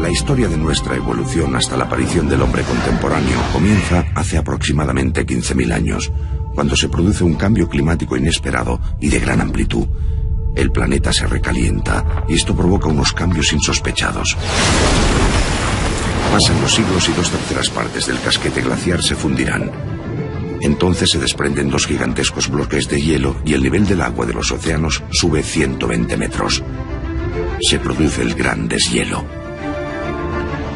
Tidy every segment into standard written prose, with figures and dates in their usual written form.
La historia de nuestra evolución hasta la aparición del hombre contemporáneo comienza hace aproximadamente 15.000 años, cuando se produce un cambio climático inesperado y de gran amplitud. El planeta se recalienta y esto provoca unos cambios insospechados. Pasan los siglos y 2/3 partes del casquete glaciar se fundirán. Entonces se desprenden 2 gigantescos bloques de hielo y el nivel del agua de los océanos sube 120 metros. Se produce el gran deshielo.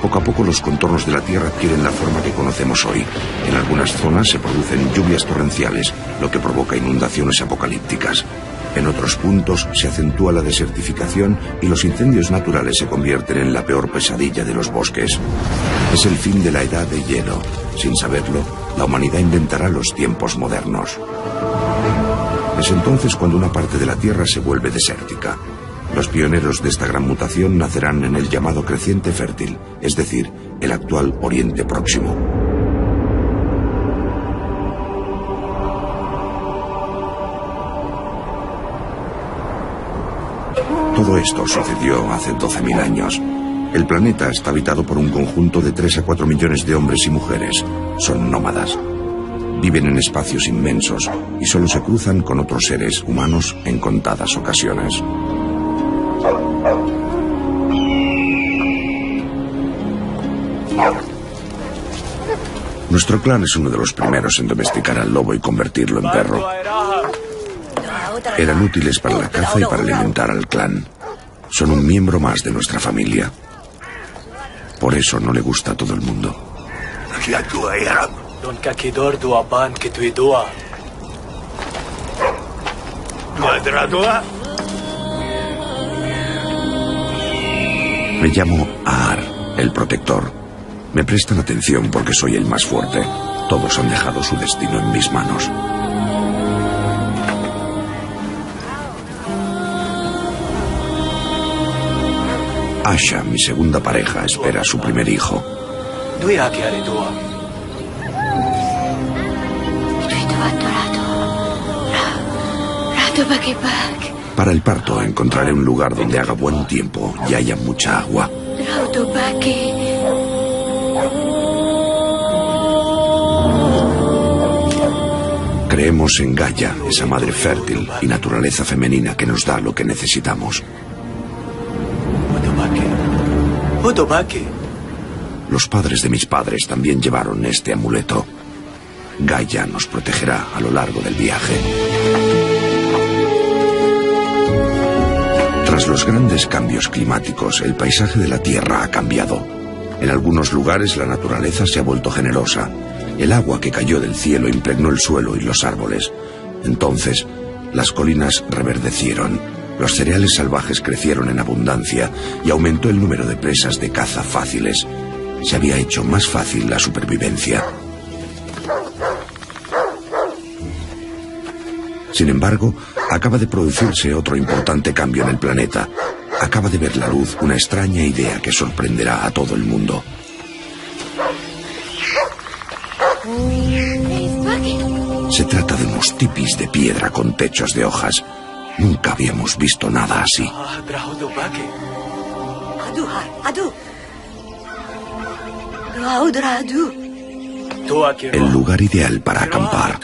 Poco a poco los contornos de la Tierra adquieren la forma que conocemos hoy. En algunas zonas se producen lluvias torrenciales, lo que provoca inundaciones apocalípticas. En otros puntos se acentúa la desertificación y los incendios naturales se convierten en la peor pesadilla de los bosques. Es el fin de la edad de hielo. Sin saberlo, la humanidad inventará los tiempos modernos. Es entonces cuando una parte de la Tierra se vuelve desértica. Los pioneros de esta gran mutación nacerán en el llamado creciente fértil, es decir, el actual Oriente Próximo. Todo esto sucedió hace 12.000 años. El planeta está habitado por un conjunto de 3 a 4 millones de hombres y mujeres. Son nómadas. Viven en espacios inmensos y solo se cruzan con otros seres humanos en contadas ocasiones. Nuestro clan es uno de los primeros en domesticar al lobo y convertirlo en perro. Eran útiles para la caza y para alimentar al clan. Son un miembro más de nuestra familia. Por eso no le gusta a todo el mundo. Me llamo Aar, el protector. Me prestan atención porque soy el más fuerte. Todos han dejado su destino en mis manos. Asha, mi segunda pareja, espera a su primer hijo. Para el parto encontraré un lugar donde haga buen tiempo y haya mucha agua. Creemos en Gaia, esa madre fértil y naturaleza femenina que nos da lo que necesitamos. Los padres de mis padres también llevaron este amuleto. Gaia nos protegerá a lo largo del viaje. Tras los grandes cambios climáticos, el paisaje de la Tierra ha cambiado. En algunos lugares la naturaleza se ha vuelto generosa. El agua que cayó del cielo impregnó el suelo y los árboles. Entonces, las colinas reverdecieron. Los cereales salvajes crecieron en abundancia y aumentó el número de presas de caza fáciles. Se había hecho más fácil la supervivencia. Sin embargo, acaba de producirse otro importante cambio en el planeta. Acaba de ver la luz una extraña idea que sorprenderá a todo el mundo. Se trata de unos tipis de piedra con techos de hojas. Nunca habíamos visto nada así. El lugar ideal para acampar.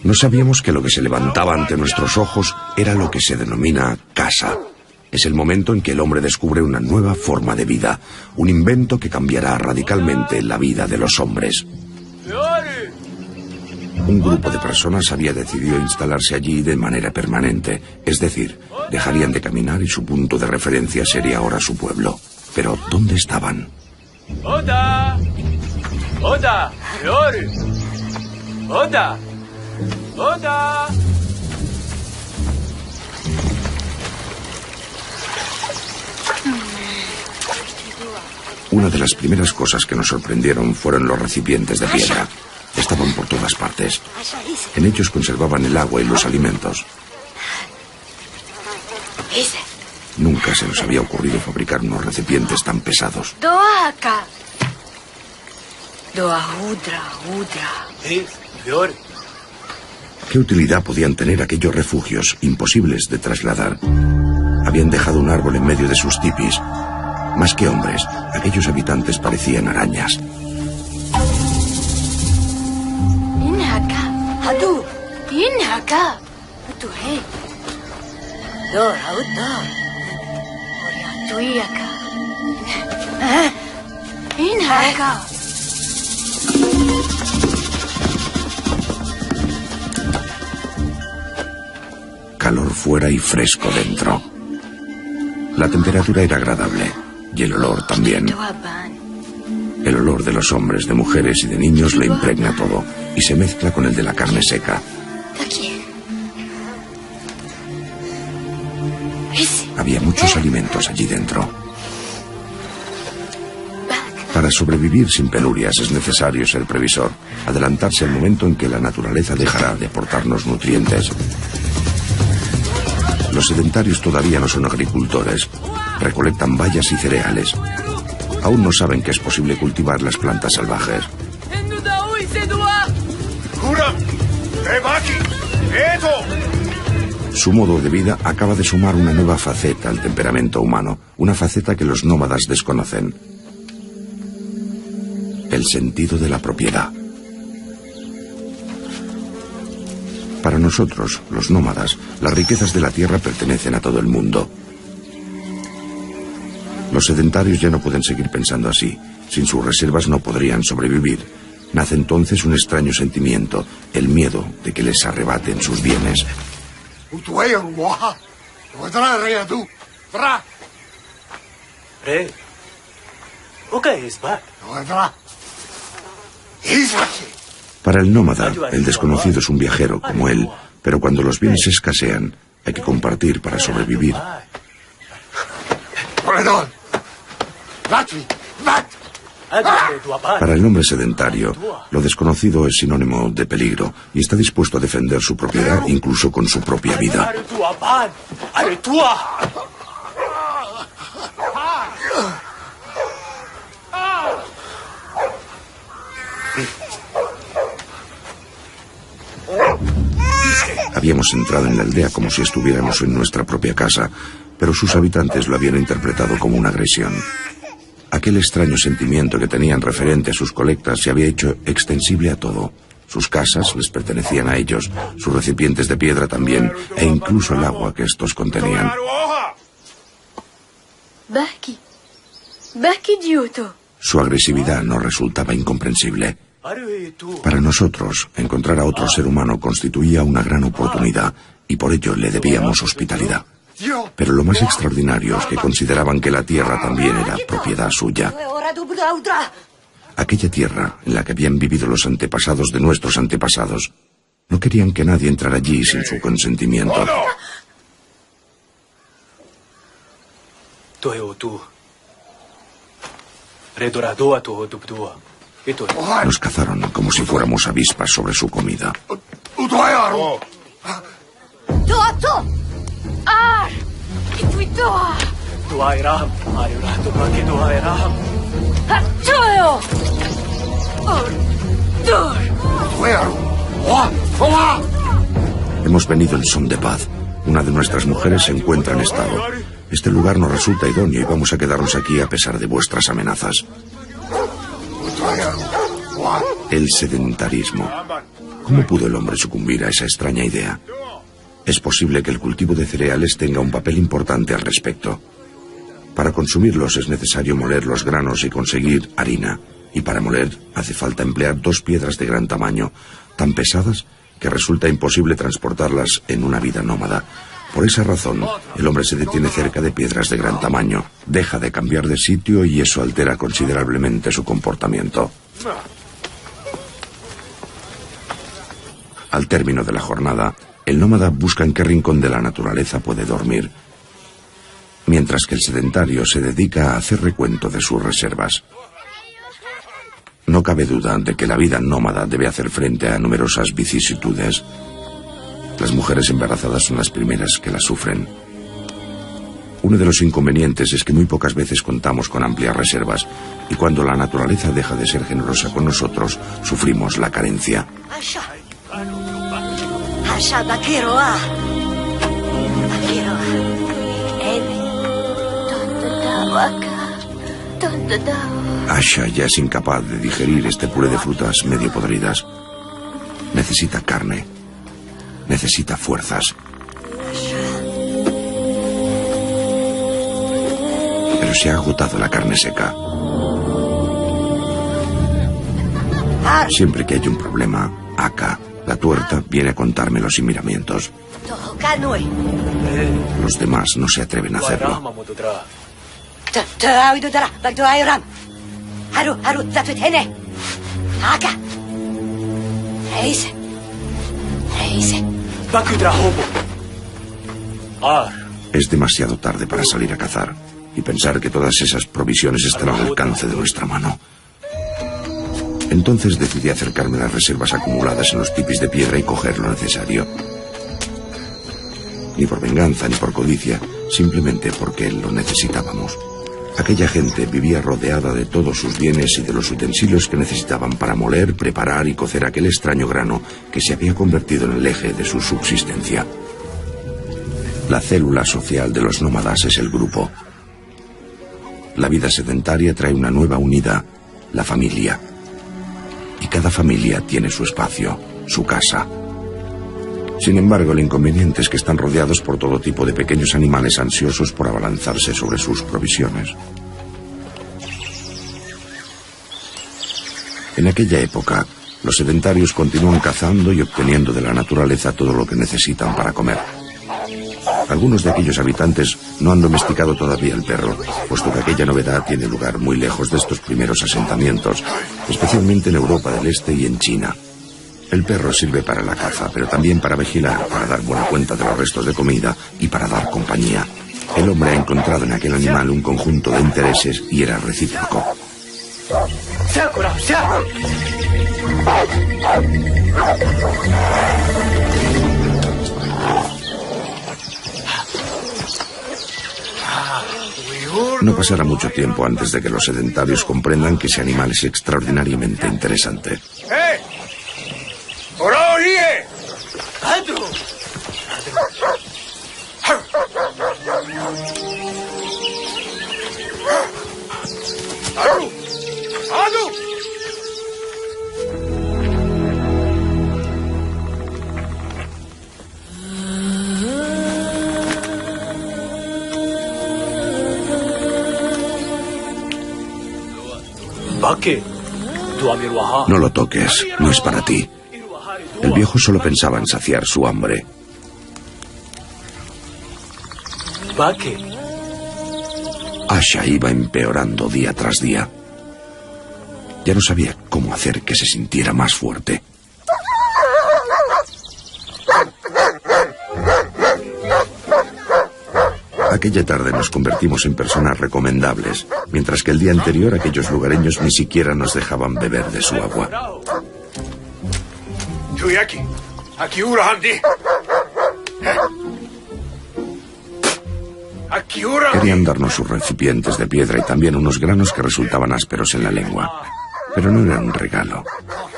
No sabíamos que lo que se levantaba ante nuestros ojos era lo que se denomina casa. Es el momento en que el hombre descubre una nueva forma de vida, un invento que cambiará radicalmente la vida de los hombres. Un grupo de personas había decidido instalarse allí de manera permanente, es decir, dejarían de caminar y su punto de referencia sería ahora su pueblo. Pero, ¿dónde estaban? Una de las primeras cosas que nos sorprendieron fueron los recipientes de piedra. Estaban por todas partes. En ellos conservaban el agua y los alimentos. Nunca se nos había ocurrido fabricar unos recipientes tan pesados. ¿Qué utilidad podían tener aquellos refugios imposibles de trasladar? Habían dejado un árbol en medio de sus tipis. Más que hombres, aquellos habitantes parecían arañas. Calor fuera y fresco dentro. La temperatura era agradable y el olor también. El olor de los hombres, de mujeres y de niños le impregna todo y se mezcla con el de la carne seca. Había muchos alimentos allí dentro. Para sobrevivir sin penurias es necesario ser previsor, adelantarse al momento en que la naturaleza dejará de aportarnos nutrientes. Los sedentarios todavía no son agricultores, recolectan bayas y cereales. Aún no saben que es posible cultivar las plantas salvajes. Su modo de vida acaba de sumar una nueva faceta al temperamento humano, una faceta que los nómadas desconocen. El sentido de la propiedad. Para nosotros, los nómadas, las riquezas de la tierra pertenecen a todo el mundo. Los sedentarios ya no pueden seguir pensando así. Sin sus reservas no podrían sobrevivir. Nace entonces un extraño sentimiento, el miedo de que les arrebaten sus bienes. Para el nómada, el desconocido es un viajero como él, pero cuando los bienes escasean, hay que compartir para sobrevivir. Para el hombre sedentario, lo desconocido es sinónimo de peligro y está dispuesto a defender su propiedad incluso con su propia vida. Habíamos entrado en la aldea como si estuviéramos en nuestra propia casa, pero sus habitantes lo habían interpretado como una agresión. Aquel extraño sentimiento que tenían referente a sus colectas se había hecho extensible a todo. Sus casas les pertenecían a ellos, sus recipientes de piedra también, e incluso el agua que estos contenían. Su agresividad nos resultaba incomprensible. Para nosotros, encontrar a otro ser humano constituía una gran oportunidad y por ello le debíamos hospitalidad. Pero lo más extraordinario es que consideraban que la tierra también era propiedad suya. Aquella tierra en la que habían vivido los antepasados de nuestros antepasados. No querían que nadie entrara allí sin su consentimiento. Nos cazaron como si fuéramos avispas sobre su comida. Hemos venido en son de paz. Una de nuestras mujeres se encuentra en estado. Este lugar nos resulta idóneo y vamos a quedarnos aquí a pesar de vuestras amenazas. El sedentarismo. ¿Cómo pudo el hombre sucumbir a esa extraña idea? Es posible que el cultivo de cereales tenga un papel importante al respecto. Para consumirlos es necesario moler los granos y conseguir harina. Y para moler hace falta emplear 2 piedras de gran tamaño, tan pesadas que resulta imposible transportarlas en una vida nómada. Por esa razón, el hombre se detiene cerca de piedras de gran tamaño, deja de cambiar de sitio y eso altera considerablemente su comportamiento. Al término de la jornada, el nómada busca en qué rincón de la naturaleza puede dormir, mientras que el sedentario se dedica a hacer recuento de sus reservas. No cabe duda de que la vida nómada debe hacer frente a numerosas vicisitudes. Las mujeres embarazadas son las primeras que las sufren. Uno de los inconvenientes es que muy pocas veces contamos con amplias reservas y cuando la naturaleza deja de ser generosa con nosotros, sufrimos la carencia. Asha ya es incapaz de digerir este puré de frutas medio podridas. Necesita carne. Necesita fuerzas. Pero se ha agotado la carne seca. Siempre que hay un problema, Aka, la tuerta, viene a contarme sin miramientos. Los demás no se atreven a hacerlo. Es demasiado tarde para salir a cazar y pensar que todas esas provisiones están al alcance de nuestra mano. Entonces decidí acercarme a las reservas acumuladas en los tipis de piedra y coger lo necesario. Ni por venganza ni por codicia, simplemente porque lo necesitábamos. Aquella gente vivía rodeada de todos sus bienes y de los utensilios que necesitaban para moler, preparar y cocer aquel extraño grano que se había convertido en el eje de su subsistencia. La célula social de los nómadas es el grupo. La vida sedentaria trae una nueva unidad, la familia. Y cada familia tiene su espacio, su casa. Sin embargo, el inconveniente es que están rodeados por todo tipo de pequeños animales ansiosos por abalanzarse sobre sus provisiones. En aquella época, los sedentarios continúan cazando y obteniendo de la naturaleza todo lo que necesitan para comer. Algunos de aquellos habitantes no han domesticado todavía el perro, puesto que aquella novedad tiene lugar muy lejos de estos primeros asentamientos, especialmente en Europa del Este y en China. El perro sirve para la caza, pero también para vigilar, para dar buena cuenta de los restos de comida y para dar compañía. El hombre ha encontrado en aquel animal un conjunto de intereses y era recíproco. No pasará mucho tiempo antes de que los sedentarios comprendan que ese animal es extraordinariamente interesante. No lo toques, no es para ti. El viejo solo pensaba en saciar su hambre. Asha iba empeorando día tras día. Ya no sabía cómo hacer que se sintiera más fuerte. Aquella tarde nos convertimos en personas recomendables, mientras que el día anterior aquellos lugareños ni siquiera nos dejaban beber de su agua. Querían darnos sus recipientes de piedra y también unos granos que resultaban ásperos en la lengua. Pero no eran un regalo.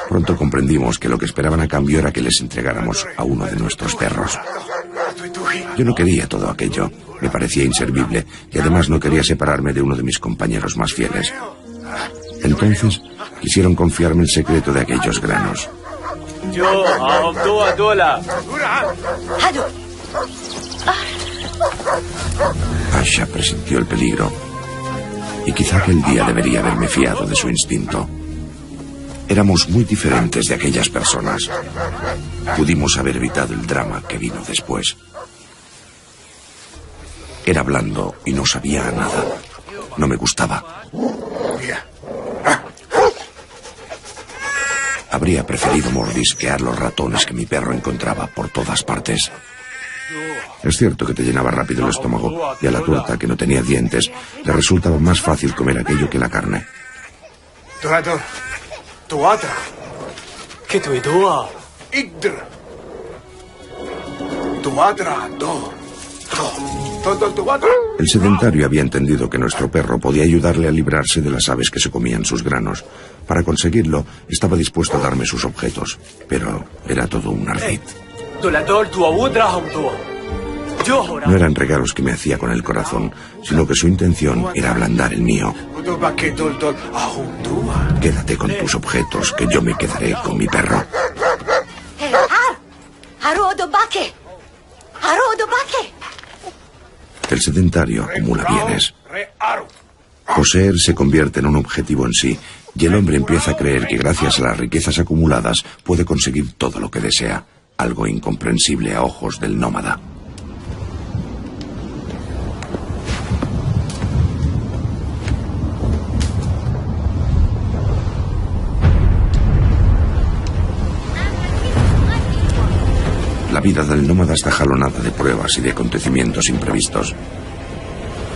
Pronto comprendimos que lo que esperaban a cambio era que les entregáramos a uno de nuestros perros. Yo no quería todo aquello. Me parecía inservible y además no quería separarme de uno de mis compañeros más fieles. Entonces quisieron confiarme el secreto de aquellos granos. Asha presintió el peligro y quizá aquel día debería haberme fiado de su instinto. Éramos muy diferentes de aquellas personas. Pudimos haber evitado el drama que vino después. Era blando y no sabía a nada. No me gustaba. Habría preferido mordisquear los ratones que mi perro encontraba por todas partes. Es cierto que te llenaba rápido el estómago y a la tuerta, que no tenía dientes, le resultaba más fácil comer aquello que la carne. El sedentario había entendido que nuestro perro podía ayudarle a librarse de las aves que se comían sus granos. Para conseguirlo, estaba dispuesto a darme sus objetos, pero era todo un ardid. No eran regalos que me hacía con el corazón, sino que su intención era ablandar el mío. Quédate con tus objetos, que yo me quedaré con mi perro. El sedentario acumula bienes. Poseer se convierte en un objetivo en sí, y el hombre empieza a creer que gracias a las riquezas acumuladas puede conseguir todo lo que desea, algo incomprensible a ojos del nómada. La vida del nómada está jalonada de pruebas y de acontecimientos imprevistos.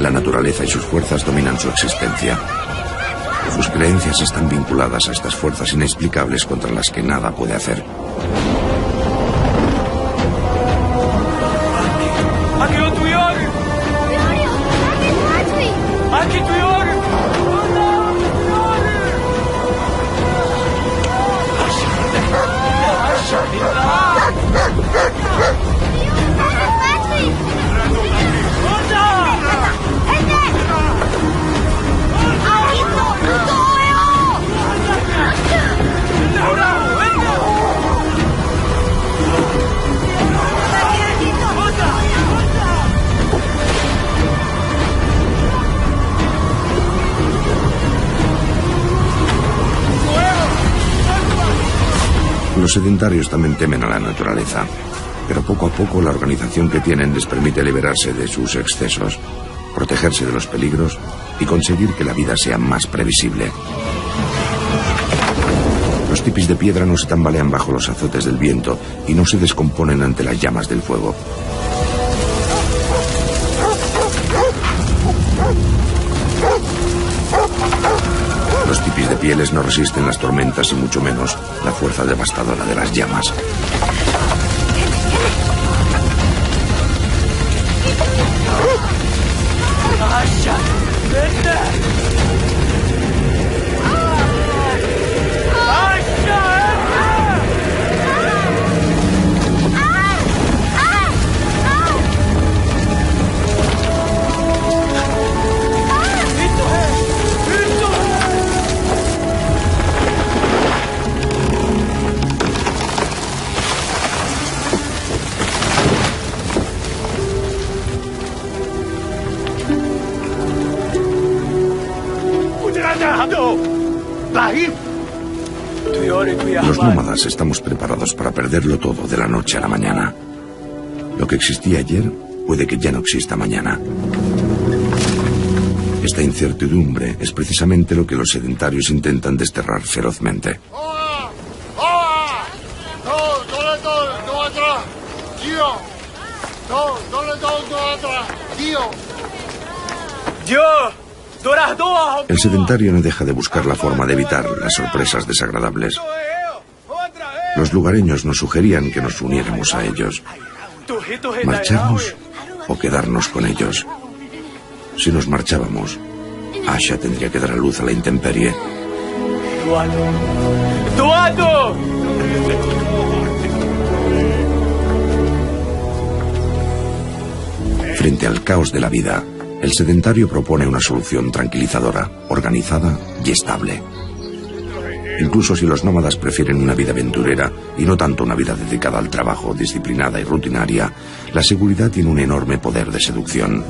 La naturaleza y sus fuerzas dominan su existencia. Sus creencias están vinculadas a estas fuerzas inexplicables contra las que nada puede hacer. Los sedentarios también temen a la naturaleza, pero poco a poco la organización que tienen les permite liberarse de sus excesos, protegerse de los peligros y conseguir que la vida sea más previsible. Los tipis de piedra no se tambalean bajo los azotes del viento y no se descomponen ante las llamas del fuego. Los tipis de pieles no resisten las tormentas y mucho menos la fuerza devastadora de las llamas. Los nómadas estamos preparados para perderlo todo de la noche a la mañana. Lo que existía ayer puede que ya no exista mañana. Esta incertidumbre es precisamente lo que los sedentarios intentan desterrar ferozmente. El sedentario no deja de buscar la forma de evitar las sorpresas desagradables. Los lugareños nos sugerían que nos uniéramos a ellos. ¿Marcharnos o quedarnos con ellos? Si nos marchábamos, Asha tendría que dar a luz a la intemperie. Frente al caos de la vida, el sedentario propone una solución tranquilizadora, organizada y estable. Incluso si los nómadas prefieren una vida aventurera y no tanto una vida dedicada al trabajo, disciplinada y rutinaria, la seguridad tiene un enorme poder de seducción.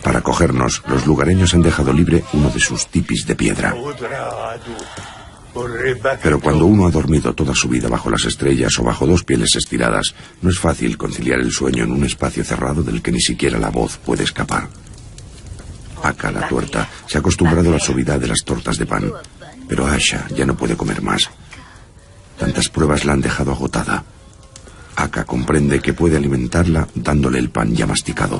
Para cogernos, los lugareños han dejado libre uno de sus tipis de piedra. Pero cuando uno ha dormido toda su vida bajo las estrellas o bajo dos pieles estiradas, no es fácil conciliar el sueño en un espacio cerrado del que ni siquiera la voz puede escapar. Aka, la tuerta, se ha acostumbrado a la suavidad de las tortas de pan, pero Asha ya no puede comer más. Tantas pruebas la han dejado agotada. Aka comprende que puede alimentarla dándole el pan ya masticado.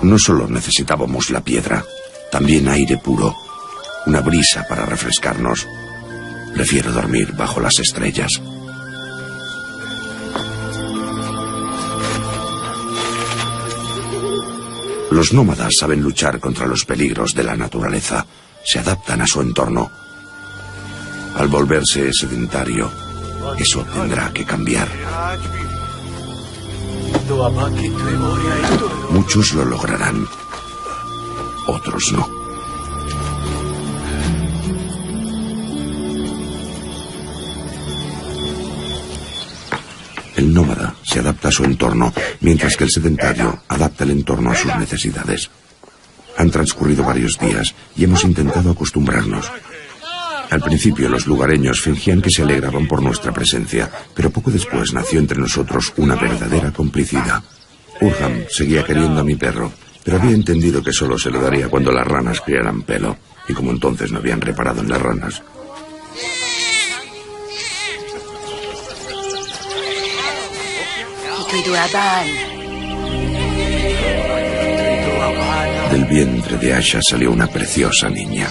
No solo necesitábamos la piedra, también aire puro, una brisa para refrescarnos. Prefiero dormir bajo las estrellas. Los nómadas saben luchar contra los peligros de la naturaleza. Se adaptan a su entorno. Al volverse sedentario, eso tendrá que cambiar. Muchos lo lograrán, otros no. El nómada se adapta a su entorno, mientras que el sedentario adapta el entorno a sus necesidades. Han transcurrido varios días y hemos intentado acostumbrarnos. Al principio los lugareños fingían que se alegraban por nuestra presencia, pero poco después nació entre nosotros una verdadera complicidad. Urham seguía queriendo a mi perro, pero había entendido que solo se lo daría cuando las ranas criaran pelo, y como entonces no habían reparado en las ranas. Del vientre de Asha salió una preciosa niña.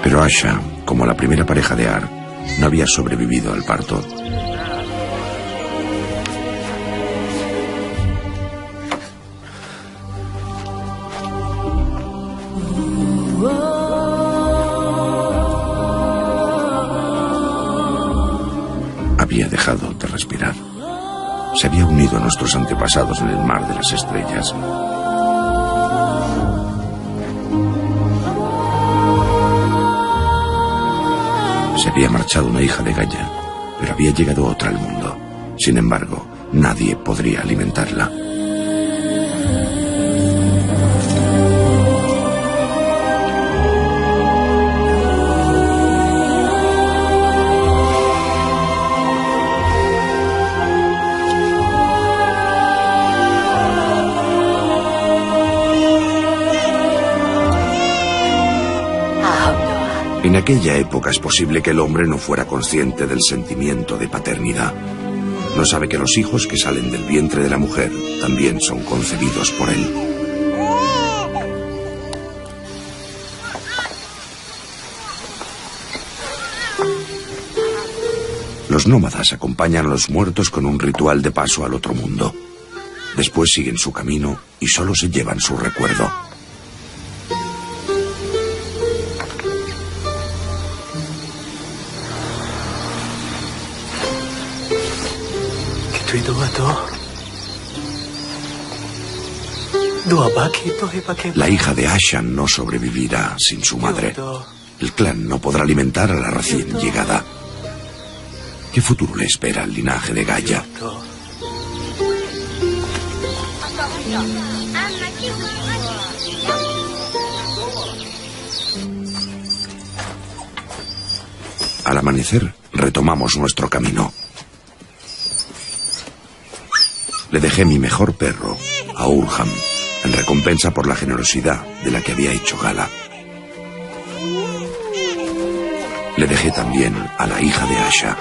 Pero Asha, como la primera pareja de Ar, no había sobrevivido al parto. Había dejado de respirar. Se había unido a nuestros antepasados en el mar de las estrellas. Se había marchado una hija de Gaia, pero había llegado otra al mundo. Sin embargo, nadie podría alimentarla. En aquella época es posible que el hombre no fuera consciente del sentimiento de paternidad. No sabe que los hijos que salen del vientre de la mujer también son concebidos por él. Los nómadas acompañan a los muertos con un ritual de paso al otro mundo. Después siguen su camino y solo se llevan su recuerdo. La hija de Asha no sobrevivirá sin su madre. El clan no podrá alimentar a la recién llegada. ¿Qué futuro le espera al linaje de Gaia? Al amanecer, retomamos nuestro camino. Le dejé mi mejor perro, a Urham, en recompensa por la generosidad de la que había hecho gala. Le dejé también a la hija de Asha.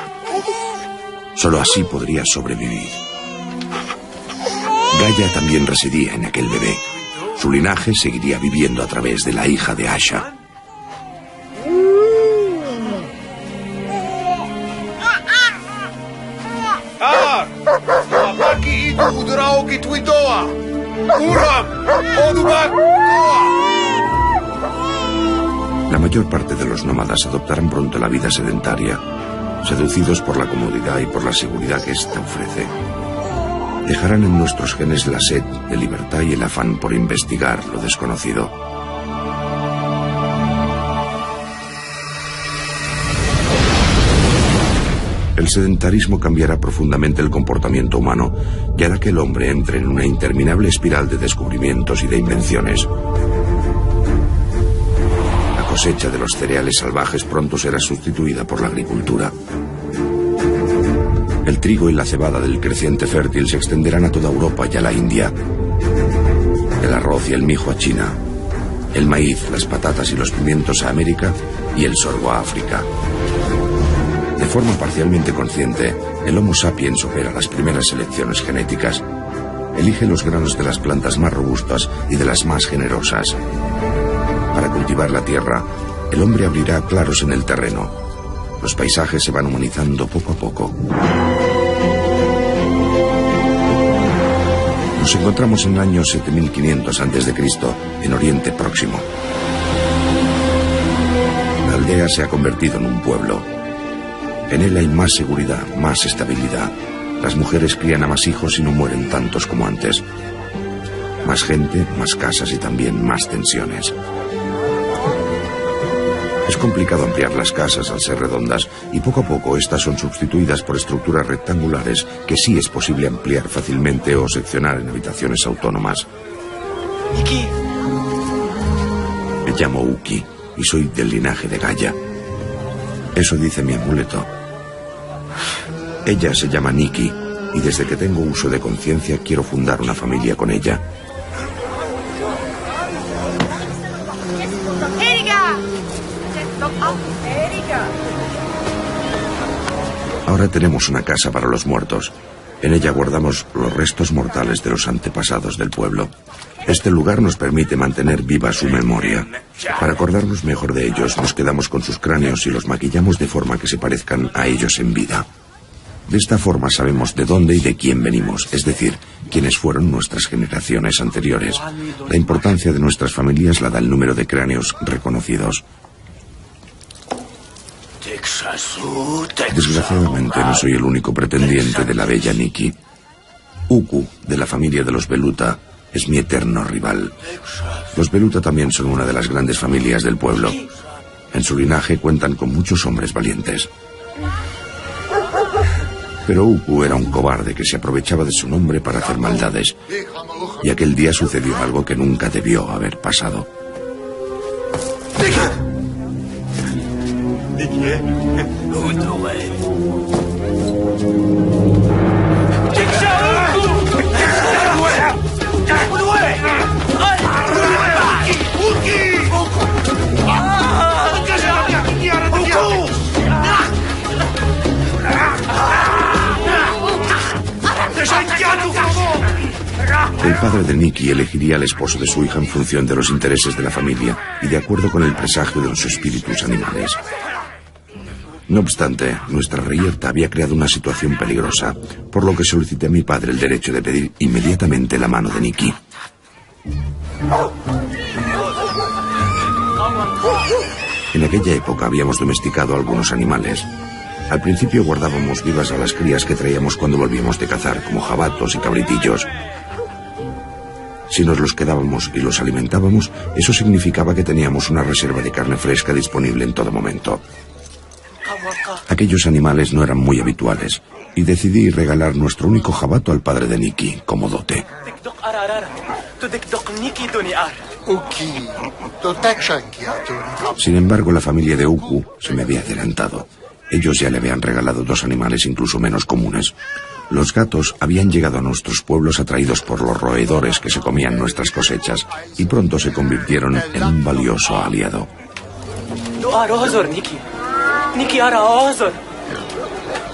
Solo así podría sobrevivir. Gaia también residía en aquel bebé. Su linaje seguiría viviendo a través de la hija de Asha. La mayor parte de los nómadas adoptarán pronto la vida sedentaria, seducidos por la comodidad y por la seguridad que ésta ofrece. Dejarán en nuestros genes la sed de libertad y el afán por investigar lo desconocido. El sedentarismo cambiará profundamente el comportamiento humano y hará que el hombre entre en una interminable espiral de descubrimientos y de invenciones. La cosecha de los cereales salvajes pronto será sustituida por la agricultura. El trigo y la cebada del creciente fértil se extenderán a toda Europa y a la India. El arroz y el mijo a China. El maíz, las patatas y los pimientos a América y el sorgo a África. De forma parcialmente consciente, el Homo sapiens opera las primeras selecciones genéticas. Elige los granos de las plantas más robustas y de las más generosas. Para cultivar la tierra, el hombre abrirá claros en el terreno. Los paisajes se van humanizando poco a poco. Nos encontramos en el año 7500 a.C., en Oriente Próximo. La aldea se ha convertido en un pueblo. En él hay más seguridad, más estabilidad. Las mujeres crían a más hijos y no mueren tantos como antes. Más gente, más casas y también más tensiones. Es complicado ampliar las casas al ser redondas y poco a poco estas son sustituidas por estructuras rectangulares que sí es posible ampliar fácilmente o seccionar en habitaciones autónomas. Nikki. Me llamo Uki y soy del linaje de Gaia. Eso dice mi amuleto. Ella se llama Nikki y desde que tengo uso de conciencia quiero fundar una familia con ella. Ahora tenemos una casa para los muertos. En ella guardamos los restos mortales de los antepasados del pueblo. Este lugar nos permite mantener viva su memoria. Para acordarnos mejor de ellos, nos quedamos con sus cráneos y los maquillamos de forma que se parezcan a ellos en vida. De esta forma sabemos de dónde y de quién venimos, es decir, quiénes fueron nuestras generaciones anteriores. La importancia de nuestras familias la da el número de cráneos reconocidos. Desgraciadamente no soy el único pretendiente de la bella Nikki. Uku, de la familia de los Beluta, es mi eterno rival. Los Beluta también son una de las grandes familias del pueblo. En su linaje cuentan con muchos hombres valientes. Pero Uku era un cobarde que se aprovechaba de su nombre para hacer maldades. Y aquel día sucedió algo que nunca debió haber pasado. El padre de Nikki elegiría al esposo de su hija en función de los intereses de la familia y de acuerdo con el presagio de los espíritus animales. No obstante, nuestra reyerta había creado una situación peligrosa, por lo que solicité a mi padre el derecho de pedir inmediatamente la mano de Nikki. En aquella época habíamos domesticado algunos animales. Al principio guardábamos vivas a las crías que traíamos cuando volvíamos de cazar, como jabatos y cabritillos. Si nos los quedábamos y los alimentábamos, eso significaba que teníamos una reserva de carne fresca disponible en todo momento. Aquellos animales no eran muy habituales, y decidí regalar nuestro único jabato al padre de Nikki como dote. Sin embargo, la familia de Uku se me había adelantado. Ellos ya le habían regalado 2 animales incluso menos comunes. Los gatos habían llegado a nuestros pueblos atraídos por los roedores que se comían nuestras cosechas y pronto se convirtieron en un valioso aliado.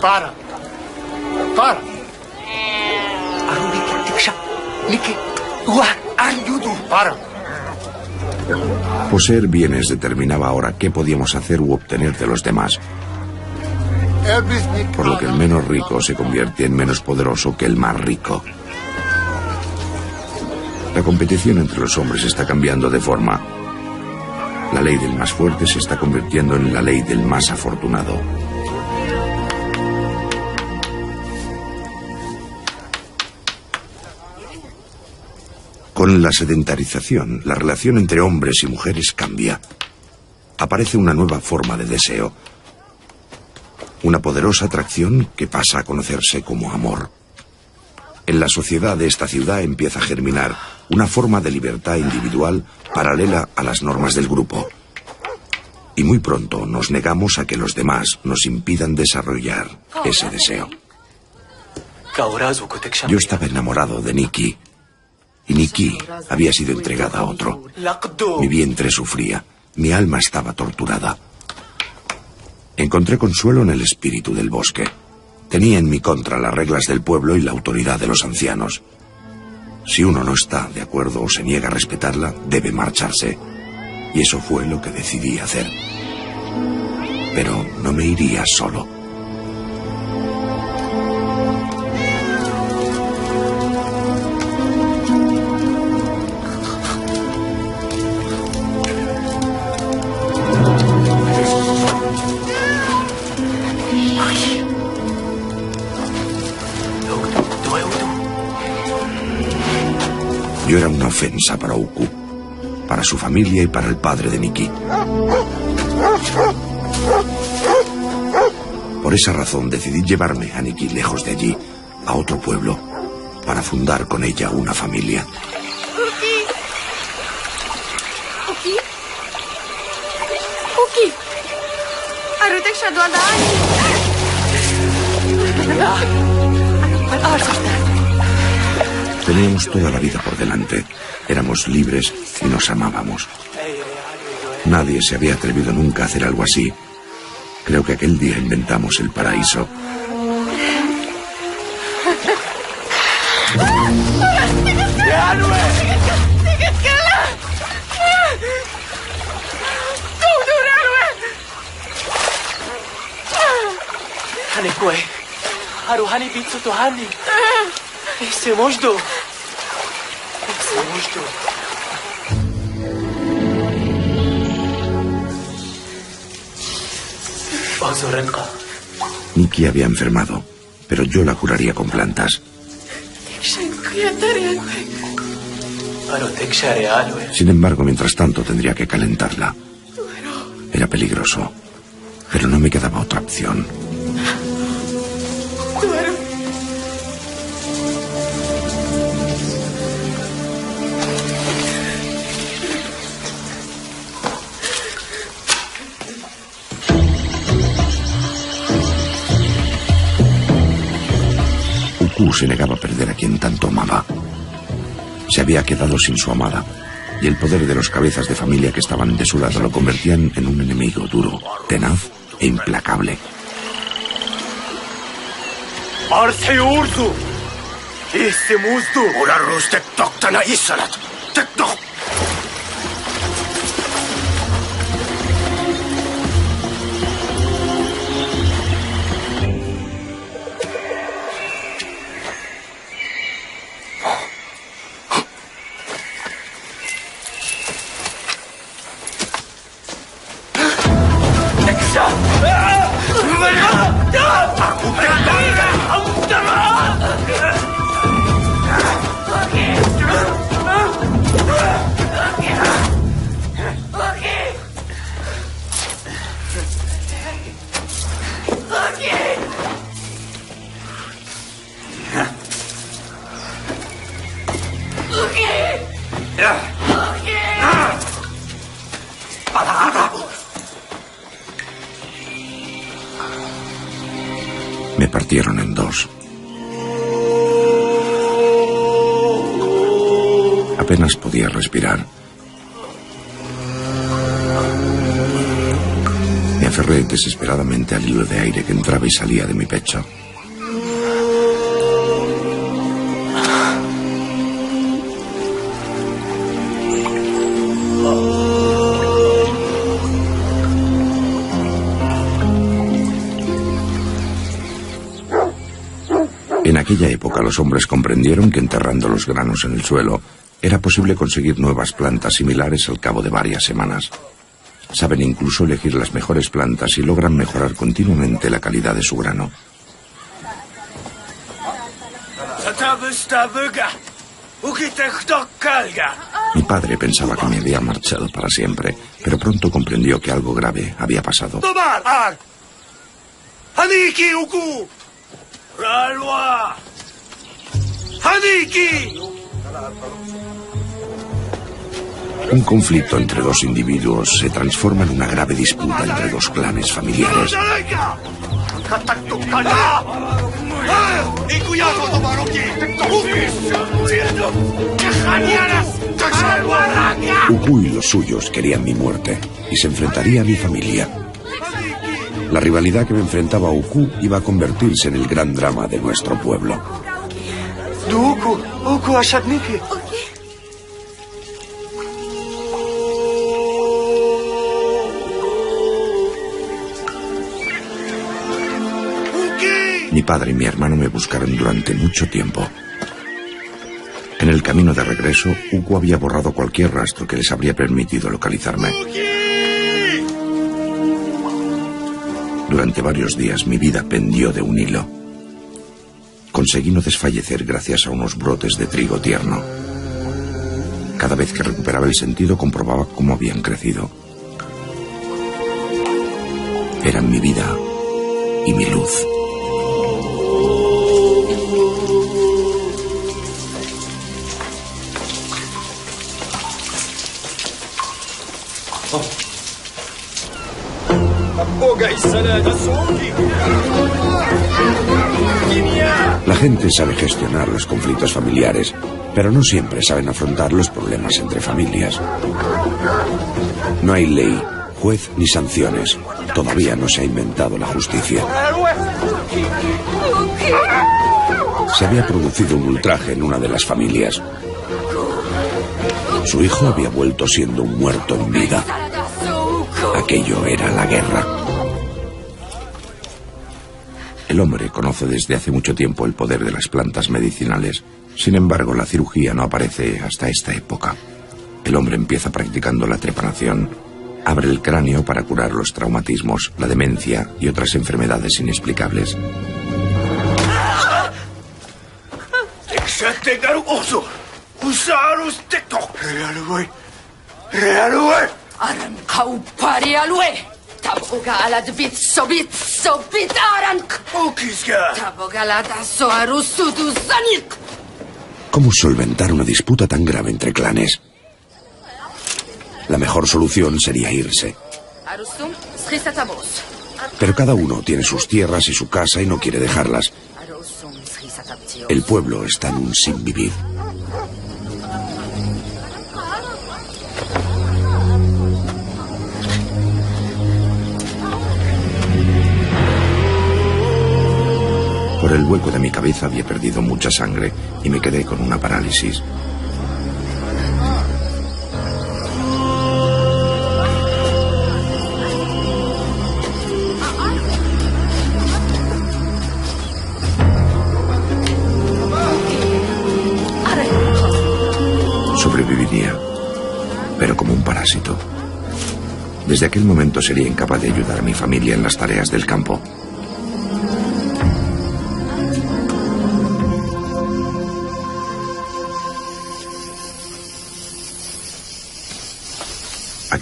Para. Para. Poseer bienes determinaba ahora qué podíamos hacer u obtener de los demás. Por lo que el menos rico se convierte en menos poderoso que el más rico. La competición entre los hombres está cambiando de forma. La ley del más fuerte se está convirtiendo en la ley del más afortunado. Con la sedentarización, la relación entre hombres y mujeres cambia. Aparece una nueva forma de deseo. Una poderosa atracción que pasa a conocerse como amor. En la sociedad de esta ciudad empieza a germinar una forma de libertad individual paralela a las normas del grupo. Y muy pronto nos negamos a que los demás nos impidan desarrollar ese deseo. Yo estaba enamorado de Nikki. Y Nikki había sido entregada a otro. Mi vientre sufría. Mi alma estaba torturada. Encontré consuelo en el espíritu del bosque. Tenía en mi contra las reglas del pueblo y la autoridad de los ancianos. Si uno no está de acuerdo o se niega a respetarla, debe marcharse. Y eso fue lo que decidí hacer. Pero no me iría solo. Yo era una ofensa para Uku, para su familia y para el padre de Nikki. Por esa razón decidí llevarme a Nikki lejos de allí, a otro pueblo, para fundar con ella una familia. Uki. Uki. Uki. Arutek Shadwadani. Teníamos toda la vida por delante. Éramos libres y nos amábamos. Nadie se había atrevido nunca a hacer algo así. Creo que aquel día inventamos el paraíso. Nikki había enfermado, pero yo la curaría con plantas. Sin embargo, mientras tanto tendría que calentarla. Era peligroso, pero no me quedaba otra opción. Se negaba a perder a quien tanto amaba. Se había quedado sin su amada, y el poder de los cabezas de familia que estaban de su lado lo convertían en un enemigo duro, tenaz e implacable. Me partieron en dos. Apenas podía respirar. Me aferré desesperadamente al hilo de aire que entraba y salía de mi pecho. En aquella época los hombres comprendieron que enterrando los granos en el suelo era posible conseguir nuevas plantas similares al cabo de varias semanas. Saben incluso elegir las mejores plantas y logran mejorar continuamente la calidad de su grano. Mi padre pensaba que me había marchado para siempre, pero pronto comprendió que algo grave había pasado. Un conflicto entre dos individuos se transforma en una grave disputa entre dos clanes familiares. Uku y los suyos querían mi muerte y se enfrentaría a mi familia. La rivalidad que me enfrentaba a Uku iba a convertirse en el gran drama de nuestro pueblo. Uku ashadniki. Mi padre y mi hermano me buscaron durante mucho tiempo. En el camino de regreso, Uku había borrado cualquier rastro que les habría permitido localizarme. Durante varios días mi vida pendió de un hilo. Conseguí no desfallecer gracias a unos brotes de trigo tierno. Cada vez que recuperaba el sentido comprobaba cómo habían crecido. Eran mi vida y mi luz. La gente sabe gestionar los conflictos familiares, pero no siempre saben afrontar los problemas entre familias. No hay ley, juez ni sanciones. Todavía no se ha inventado la justicia. Se había producido un ultraje en una de las familias. Su hijo había vuelto siendo un muerto en vida. Aquello era la guerra. El hombre conoce desde hace mucho tiempo el poder de las plantas medicinales. Sin embargo, la cirugía no aparece hasta esta época. El hombre empieza practicando la trepanación. Abre el cráneo para curar los traumatismos, la demencia y otras enfermedades inexplicables. ¿Cómo solventar una disputa tan grave entre clanes? La mejor solución sería irse. Pero cada uno tiene sus tierras y su casa y no quiere dejarlas. El pueblo está en un sinvivir. Por el hueco de mi cabeza había perdido mucha sangre y me quedé con una parálisis. Sobreviviría, pero como un parásito. Desde aquel momento sería incapaz de ayudar a mi familia en las tareas del campo.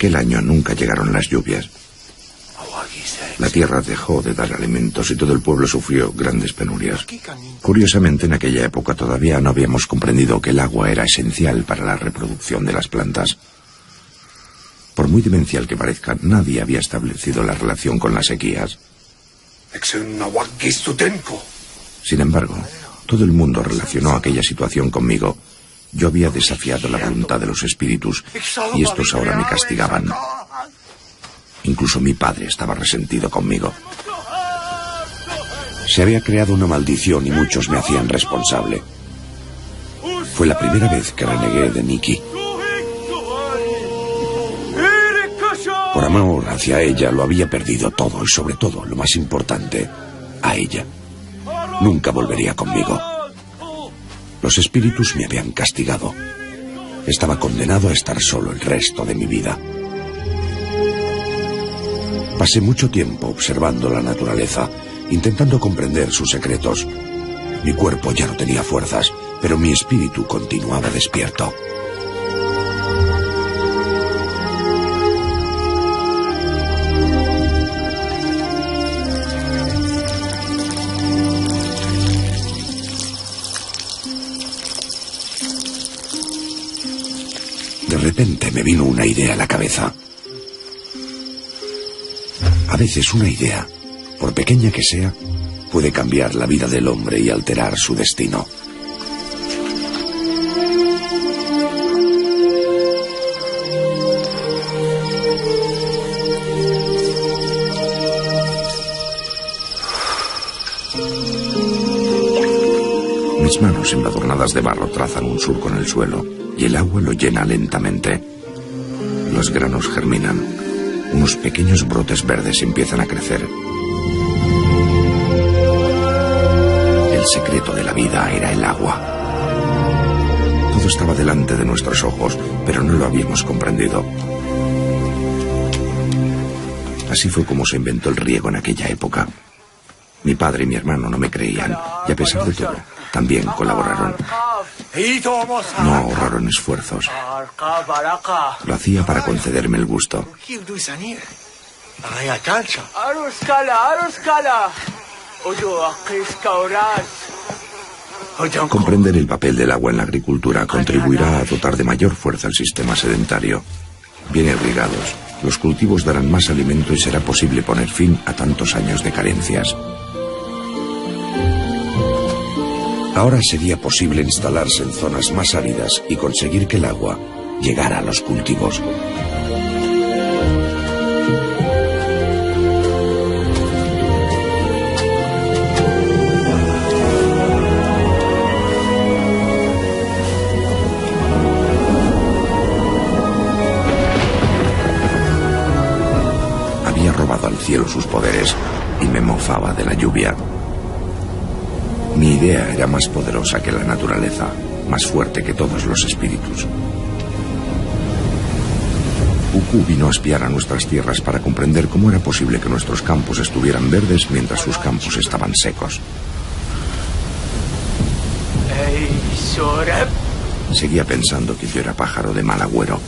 Aquel año nunca llegaron las lluvias. La tierra dejó de dar alimentos y todo el pueblo sufrió grandes penurias. Curiosamente, en aquella época todavía no habíamos comprendido que el agua era esencial para la reproducción de las plantas. Por muy demencial que parezca, nadie había establecido la relación con las sequías. Sin embargo, todo el mundo relacionó aquella situación conmigo. Yo había desafiado la voluntad de los espíritus y estos ahora me castigaban. Incluso mi padre estaba resentido conmigo. Se había creado una maldición y muchos me hacían responsable. Fue la primera vez que renegué de Nikki. Por amor hacia ella lo había perdido todo y sobre todo, lo más importante, a ella. Nunca volvería conmigo. Los espíritus me habían castigado. Estaba condenado a estar solo el resto de mi vida. Pasé mucho tiempo observando la naturaleza, intentando comprender sus secretos. Mi cuerpo ya no tenía fuerzas, pero mi espíritu continuaba despierto. De repente me vino una idea a la cabeza. A veces una idea, por pequeña que sea, puede cambiar la vida del hombre y alterar su destino. Mis manos embadurnadas de barro trazan un surco en el suelo y el agua lo llena lentamente. Los granos germinan. Unos pequeños brotes verdes empiezan a crecer. El secreto de la vida era el agua. Todo estaba delante de nuestros ojos, pero no lo habíamos comprendido. Así fue como se inventó el riego en aquella época. Mi padre y mi hermano no me creían, y a pesar de todo, también colaboraron. No ahorraron esfuerzos. Lo hacía para concederme el gusto. Comprender el papel del agua en la agricultura contribuirá a dotar de mayor fuerza el sistema sedentario. Bien irrigados, los cultivos darán más alimento y será posible poner fin a tantos años de carencias. Ahora sería posible instalarse en zonas más áridas y conseguir que el agua llegara a los cultivos. Había robado al cielo sus poderes y me mofaba de la lluvia. Mi idea era más poderosa que la naturaleza, más fuerte que todos los espíritus. Uku vino a espiar a nuestras tierras para comprender cómo era posible que nuestros campos estuvieran verdes mientras sus campos estaban secos. Seguía pensando que yo era pájaro de mal agüero.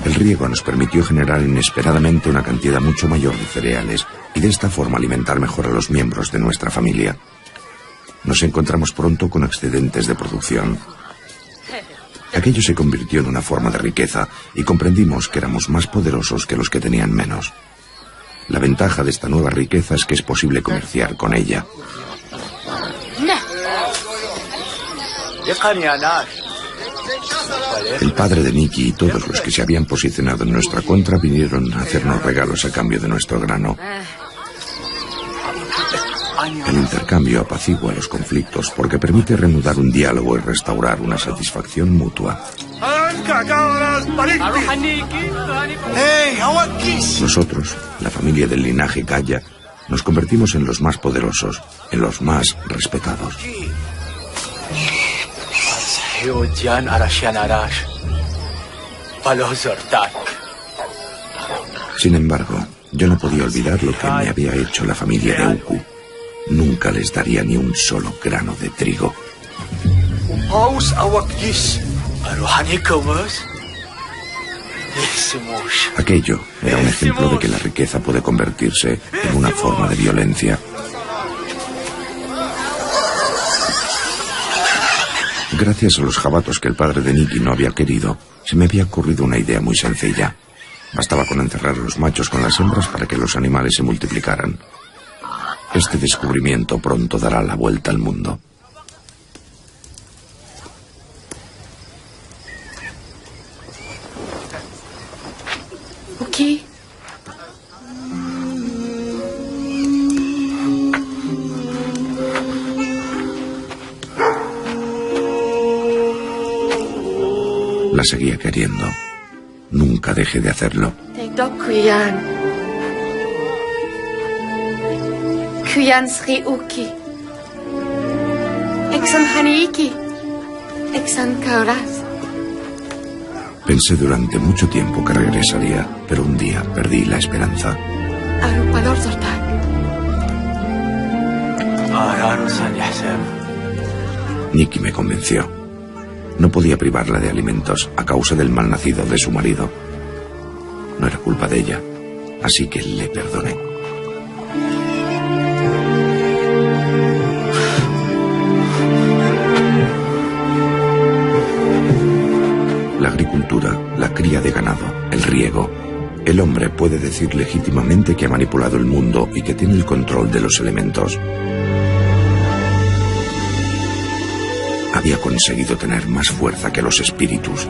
El riego nos permitió generar inesperadamente una cantidad mucho mayor de cereales y de esta forma alimentar mejor a los miembros de nuestra familia. Nos encontramos pronto con excedentes de producción. Aquello se convirtió en una forma de riqueza y comprendimos que éramos más poderosos que los que tenían menos. La ventaja de esta nueva riqueza es que es posible comerciar con ella. El padre de Nikki y todos los que se habían posicionado en nuestra contra vinieron a hacernos regalos a cambio de nuestro grano. El intercambio apacigua los conflictos porque permite reanudar un diálogo y restaurar una satisfacción mutua. Nosotros, la familia del linaje Kaya, nos convertimos en los más poderosos, en los más respetados. Sin embargo, yo no podía olvidar lo que me había hecho la familia de Uku. Nunca les daría ni un solo grano de trigo. Aquello era un ejemplo de que la riqueza puede convertirse en una forma de violencia. Gracias a los jabatos que el padre de Nikki no había querido, se me había ocurrido una idea muy sencilla. Bastaba con encerrar a los machos con las hembras para que los animales se multiplicaran. Este descubrimiento pronto dará la vuelta al mundo. Ok. La seguía queriendo. Nunca dejé de hacerlo. Kuyan Sri Uki. Exan Haniki. Exan Kauras. Pensé durante mucho tiempo que regresaría, pero un día perdí la esperanza. Arupador Zortak. Nikki me convenció. No podía privarla de alimentos a causa del malnacido de su marido. No era culpa de ella, así que le perdoné. La agricultura, la cría de ganado, el riego, El hombre puede decir legítimamente que ha manipulado el mundo y que tiene el control de los elementos. Había conseguido tener más fuerza que los espíritus.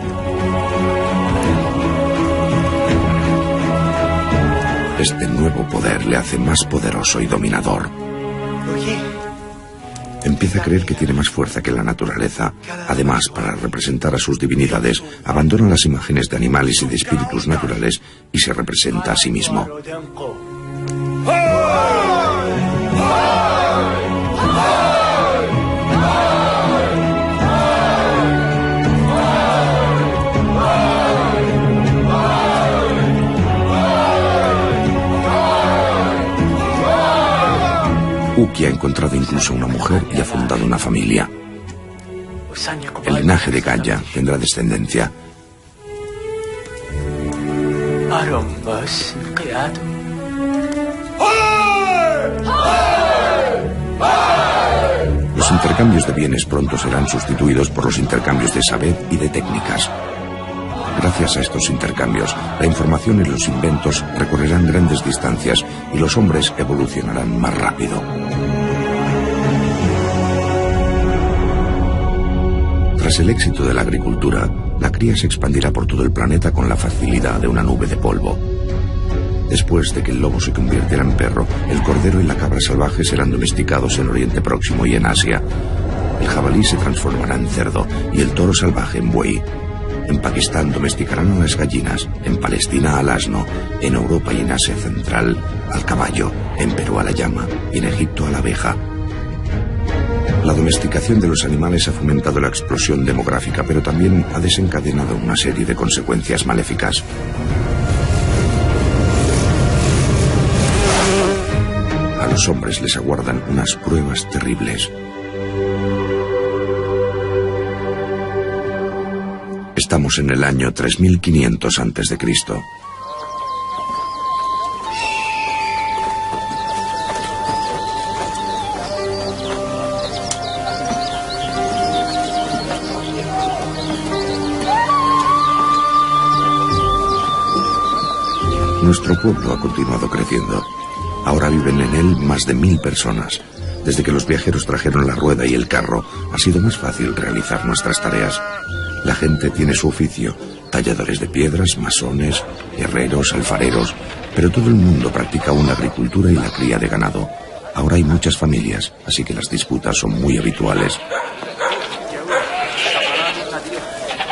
Este nuevo poder le hace más poderoso y dominador. Empieza a creer que tiene más fuerza que la naturaleza. Además, para representar a sus divinidades, abandona las imágenes de animales y de espíritus naturales y se representa a sí mismo. Uki ha encontrado incluso una mujer y ha fundado una familia. El linaje de Gaia tendrá descendencia. Los intercambios de bienes pronto serán sustituidos por los intercambios de saber y de técnicas. Gracias a estos intercambios, la información y los inventos recorrerán grandes distancias y los hombres evolucionarán más rápido. Tras el éxito de la agricultura, la cría se expandirá por todo el planeta con la facilidad de una nube de polvo. Después de que el lobo se convirtiera en perro, el cordero y la cabra salvaje serán domesticados en Oriente Próximo y en Asia. El jabalí se transformará en cerdo y el toro salvaje en buey. En Pakistán domesticarán a las gallinas, en Palestina al asno, en Europa y en Asia Central al caballo, en Perú a la llama y en Egipto a la abeja. La domesticación de los animales ha fomentado la explosión demográfica, pero también ha desencadenado una serie de consecuencias maléficas. A los hombres les aguardan unas pruebas terribles. Estamos en el año 3500 a.C. Nuestro pueblo ha continuado creciendo. Ahora viven en él más de 1000 personas. Desde que los viajeros trajeron la rueda y el carro, ha sido más fácil realizar nuestras tareas. La gente tiene su oficio, talladores de piedras, masones, herreros, alfareros, pero todo el mundo practica una agricultura y la cría de ganado. Ahora hay muchas familias, así que las disputas son muy habituales.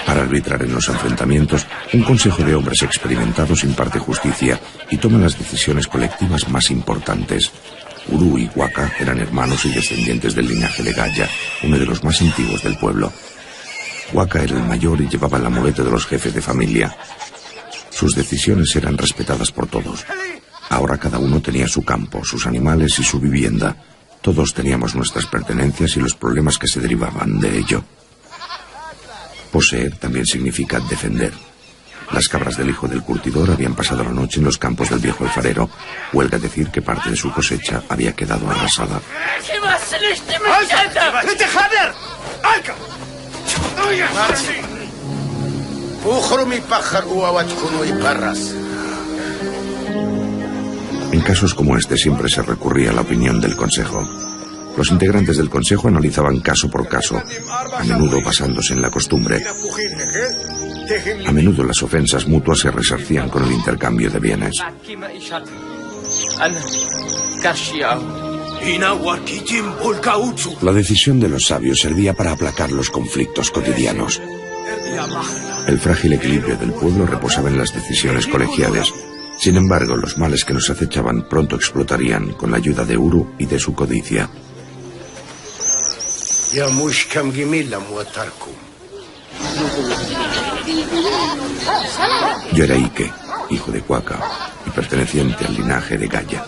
Para arbitrar en los enfrentamientos, un consejo de hombres experimentados imparte justicia y toma las decisiones colectivas más importantes. Uru y Waka eran hermanos y descendientes del linaje de Gaia, uno de los más antiguos del pueblo. Waka era el mayor y llevaba el amuleto de los jefes de familia. Sus decisiones eran respetadas por todos. Ahora cada uno tenía su campo, sus animales y su vivienda. Todos teníamos nuestras pertenencias y los problemas que se derivaban de ello. Poseer también significa defender. Las cabras del hijo del curtidor habían pasado la noche en los campos del viejo alfarero. Huelga decir que parte de su cosecha había quedado arrasada. En casos como este siempre se recurría a la opinión del consejo. Los integrantes del consejo analizaban caso por caso, a menudo basándose en la costumbre. A menudo las ofensas mutuas se resarcían con el intercambio de bienes. La decisión de los sabios servía para aplacar los conflictos cotidianos. El frágil equilibrio del pueblo reposaba en las decisiones colegiales. Sin embargo, los males que nos acechaban pronto explotarían con la ayuda de Uru y de su codicia. Yo era Ike, hijo de Waka, y perteneciente al linaje de Gaia.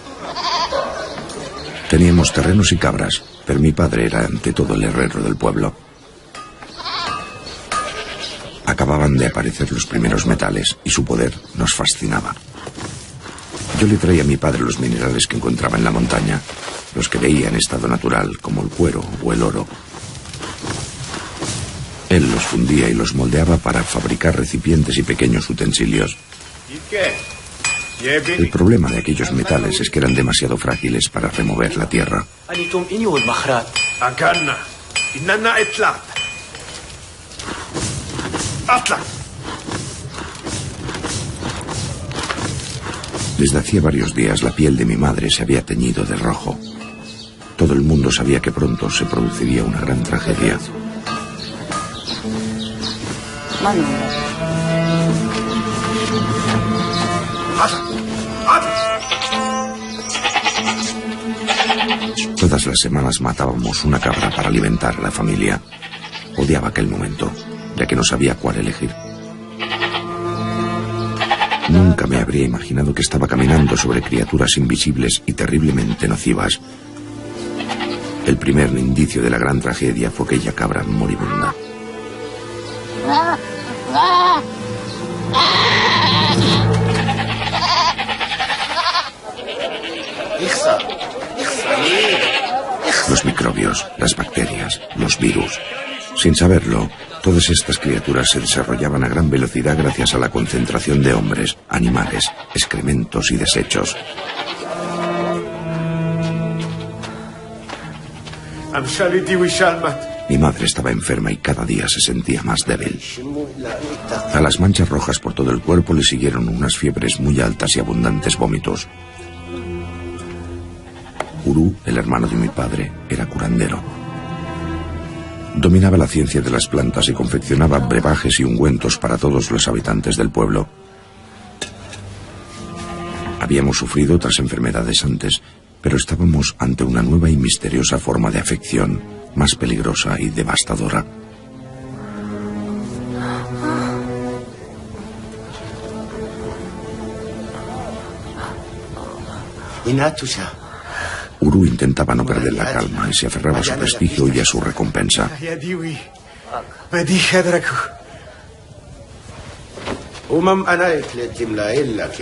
Teníamos terrenos y cabras, pero mi padre era ante todo el herrero del pueblo. Acababan de aparecer los primeros metales y su poder nos fascinaba. Yo le traía a mi padre los minerales que encontraba en la montaña, los que veía en estado natural, como el cuero o el oro. Él los fundía y los moldeaba para fabricar recipientes y pequeños utensilios. El problema de aquellos metales es que eran demasiado frágiles para remover la tierra. Desde hacía varios días la piel de mi madre se había teñido de rojo. Todo el mundo sabía que pronto se produciría una gran tragedia. Todas las semanas matábamos una cabra para alimentar a la familia. Odiaba aquel momento, ya que no sabía cuál elegir. Nunca me habría imaginado que estaba caminando sobre criaturas invisibles y terriblemente nocivas. El primer indicio de la gran tragedia fue aquella cabra moribunda. Los microbios, las bacterias, los virus. Sin saberlo, todas estas criaturas se desarrollaban a gran velocidad gracias a la concentración de hombres, animales, excrementos y desechos. Mi madre estaba enferma y cada día se sentía más débil. A las manchas rojas por todo el cuerpo le siguieron unas fiebres muy altas y abundantes vómitos. Uru, el hermano de mi padre, era curandero. Dominaba la ciencia de las plantas y confeccionaba brebajes y ungüentos para todos los habitantes del pueblo. Habíamos sufrido otras enfermedades antes, pero estábamos ante una nueva y misteriosa forma de afección, más peligrosa y devastadora. Uru intentaba no perder la calma y se aferraba a su prestigio y a su recompensa.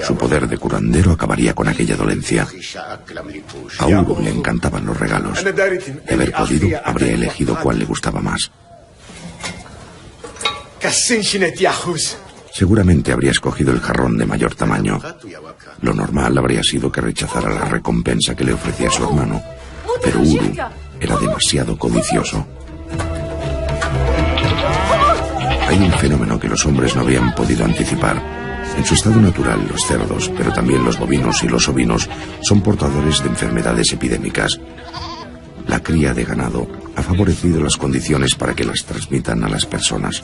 Su poder de curandero acabaría con aquella dolencia. A Uru le encantaban los regalos. De haber podido, habría elegido cuál le gustaba más. Seguramente habría escogido el jarrón de mayor tamaño. Lo normal habría sido que rechazara la recompensa que le ofrecía su hermano, pero Uru era demasiado codicioso. Hay un fenómeno que los hombres no habían podido anticipar. En su estado natural, los cerdos, pero también los bovinos y los ovinos, son portadores de enfermedades epidémicas. La cría de ganado ha favorecido las condiciones para que las transmitan a las personas.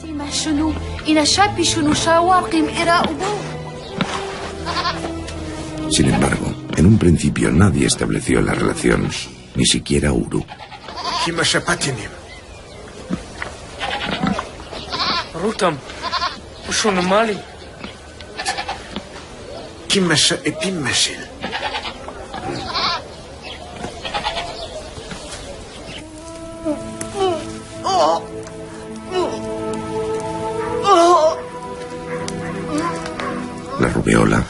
Sin embargo, en un principio nadie estableció la relación, ni siquiera Uru. La rubeola,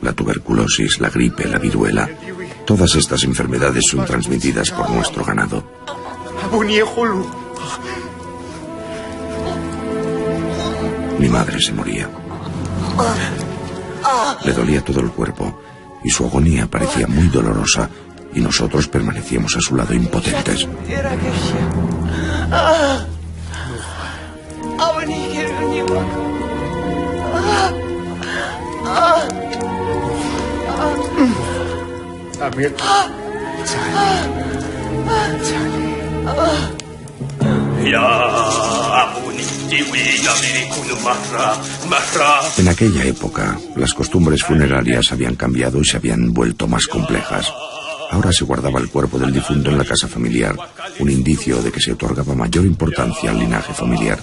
la tuberculosis, la gripe, la viruela, todas estas enfermedades son transmitidas por nuestro ganado. Mi madre se moría. Le dolía todo el cuerpo y su agonía parecía muy dolorosa y nosotros permanecíamos a su lado impotentes. En aquella época, las costumbres funerarias habían cambiado y se habían vuelto más complejas. Ahora se guardaba el cuerpo del difunto en la casa familiar, un indicio de que se otorgaba mayor importancia al linaje familiar.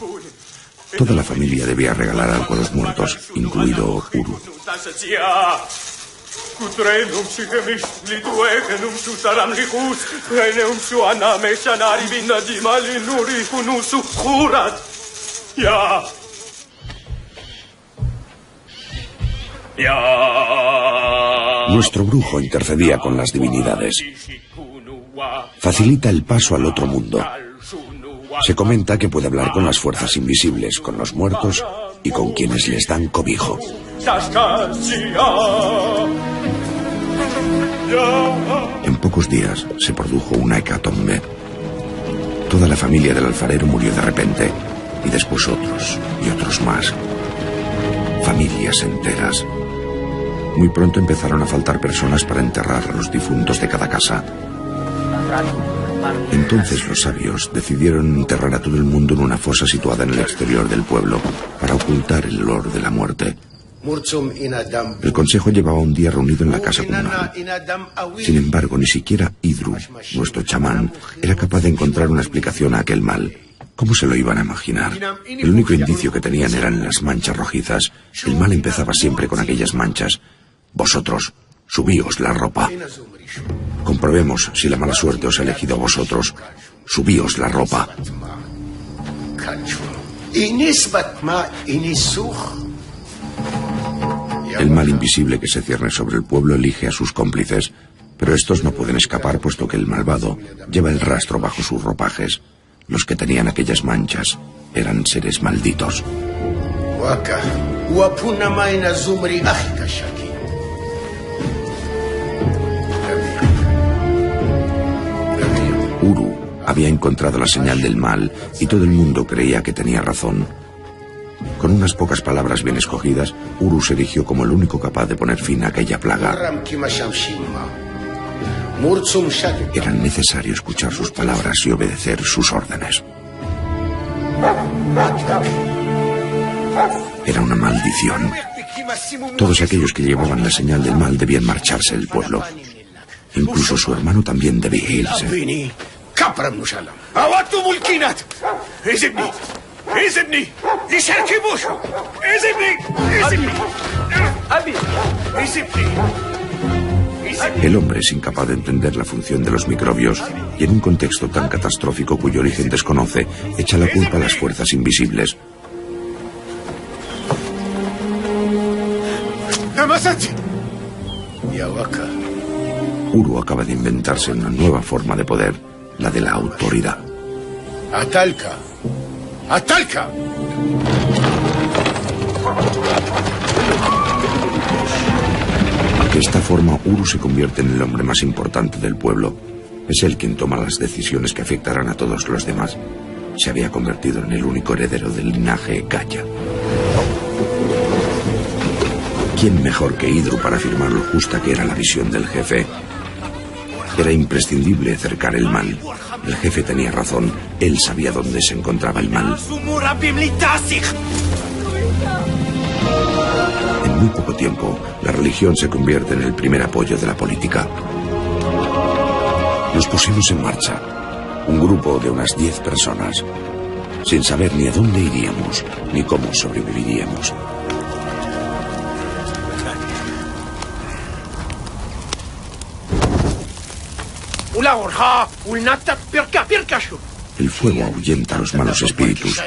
Toda la familia debía regalar algo a los muertos, incluido Uru. Nuestro brujo intercedía con las divinidades. Facilita el paso al otro mundo. Se comenta que puede hablar con las fuerzas invisibles, con los muertos y con quienes les dan cobijo. En pocos días se produjo una hecatombe. Toda la familia del alfarero murió de repente, y después otros y otros más. Familias enteras. Muy pronto empezaron a faltar personas para enterrar a los difuntos de cada casa. Entonces los sabios decidieron enterrar a todo el mundo en una fosa situada en el exterior del pueblo, para ocultar el olor de la muerte. El consejo llevaba un día reunido en la casa comunal. Sin embargo, ni siquiera Idru, nuestro chamán, era capaz de encontrar una explicación a aquel mal. ¿Cómo se lo iban a imaginar? El único indicio que tenían eran las manchas rojizas. El mal empezaba siempre con aquellas manchas. Vosotros, subíos la ropa. Comprobemos si la mala suerte os ha elegido a vosotros. Subíos la ropa. El mal invisible que se cierne sobre el pueblo elige a sus cómplices, pero estos no pueden escapar puesto que el malvado lleva el rastro bajo sus ropajes. Los que tenían aquellas manchas eran seres malditos. Uru había encontrado la señal del mal y todo el mundo creía que tenía razón. Con unas pocas palabras bien escogidas, Uru se erigió como el único capaz de poner fin a aquella plaga. Era necesario escuchar sus palabras y obedecer sus órdenes. Era una maldición. Todos aquellos que llevaban la señal del mal debían marcharse del pueblo. Incluso su hermano también debía irse. El hombre es incapaz de entender la función de los microbios y en un contexto tan catastrófico cuyo origen desconoce, echa la culpa a las fuerzas invisibles. Uru acaba de inventarse una nueva forma de poder, la de la autoridad. ¡Atalca! ¡Atalca! De esta forma, Uru se convierte en el hombre más importante del pueblo. Es él quien toma las decisiones que afectarán a todos los demás. Se había convertido en el único heredero del linaje Gaya. ¿Quién mejor que Idru para afirmar lo justa que era la visión del jefe? Era imprescindible cercar el mal. El jefe tenía razón. Él sabía dónde se encontraba el mal. En muy poco tiempo, la religión se convierte en el primer apoyo de la política. Nos pusimos en marcha. Un grupo de unas 10 personas. Sin saber ni a dónde iríamos, ni cómo sobreviviríamos. El fuego ahuyenta a los malos espíritus.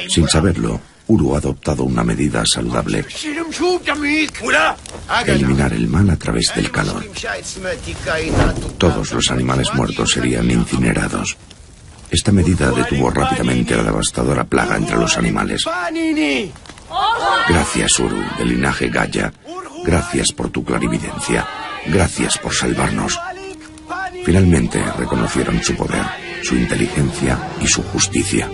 Sin saberlo, Uru ha adoptado una medida saludable. Eliminar el mal a través del calor. Todos los animales muertos serían incinerados. Esta medida detuvo rápidamente la devastadora plaga entre los animales. Gracias, Uru, del linaje Gaya. Gracias por tu clarividencia. Gracias por salvarnos. Finalmente reconocieron su poder, su inteligencia y su justicia.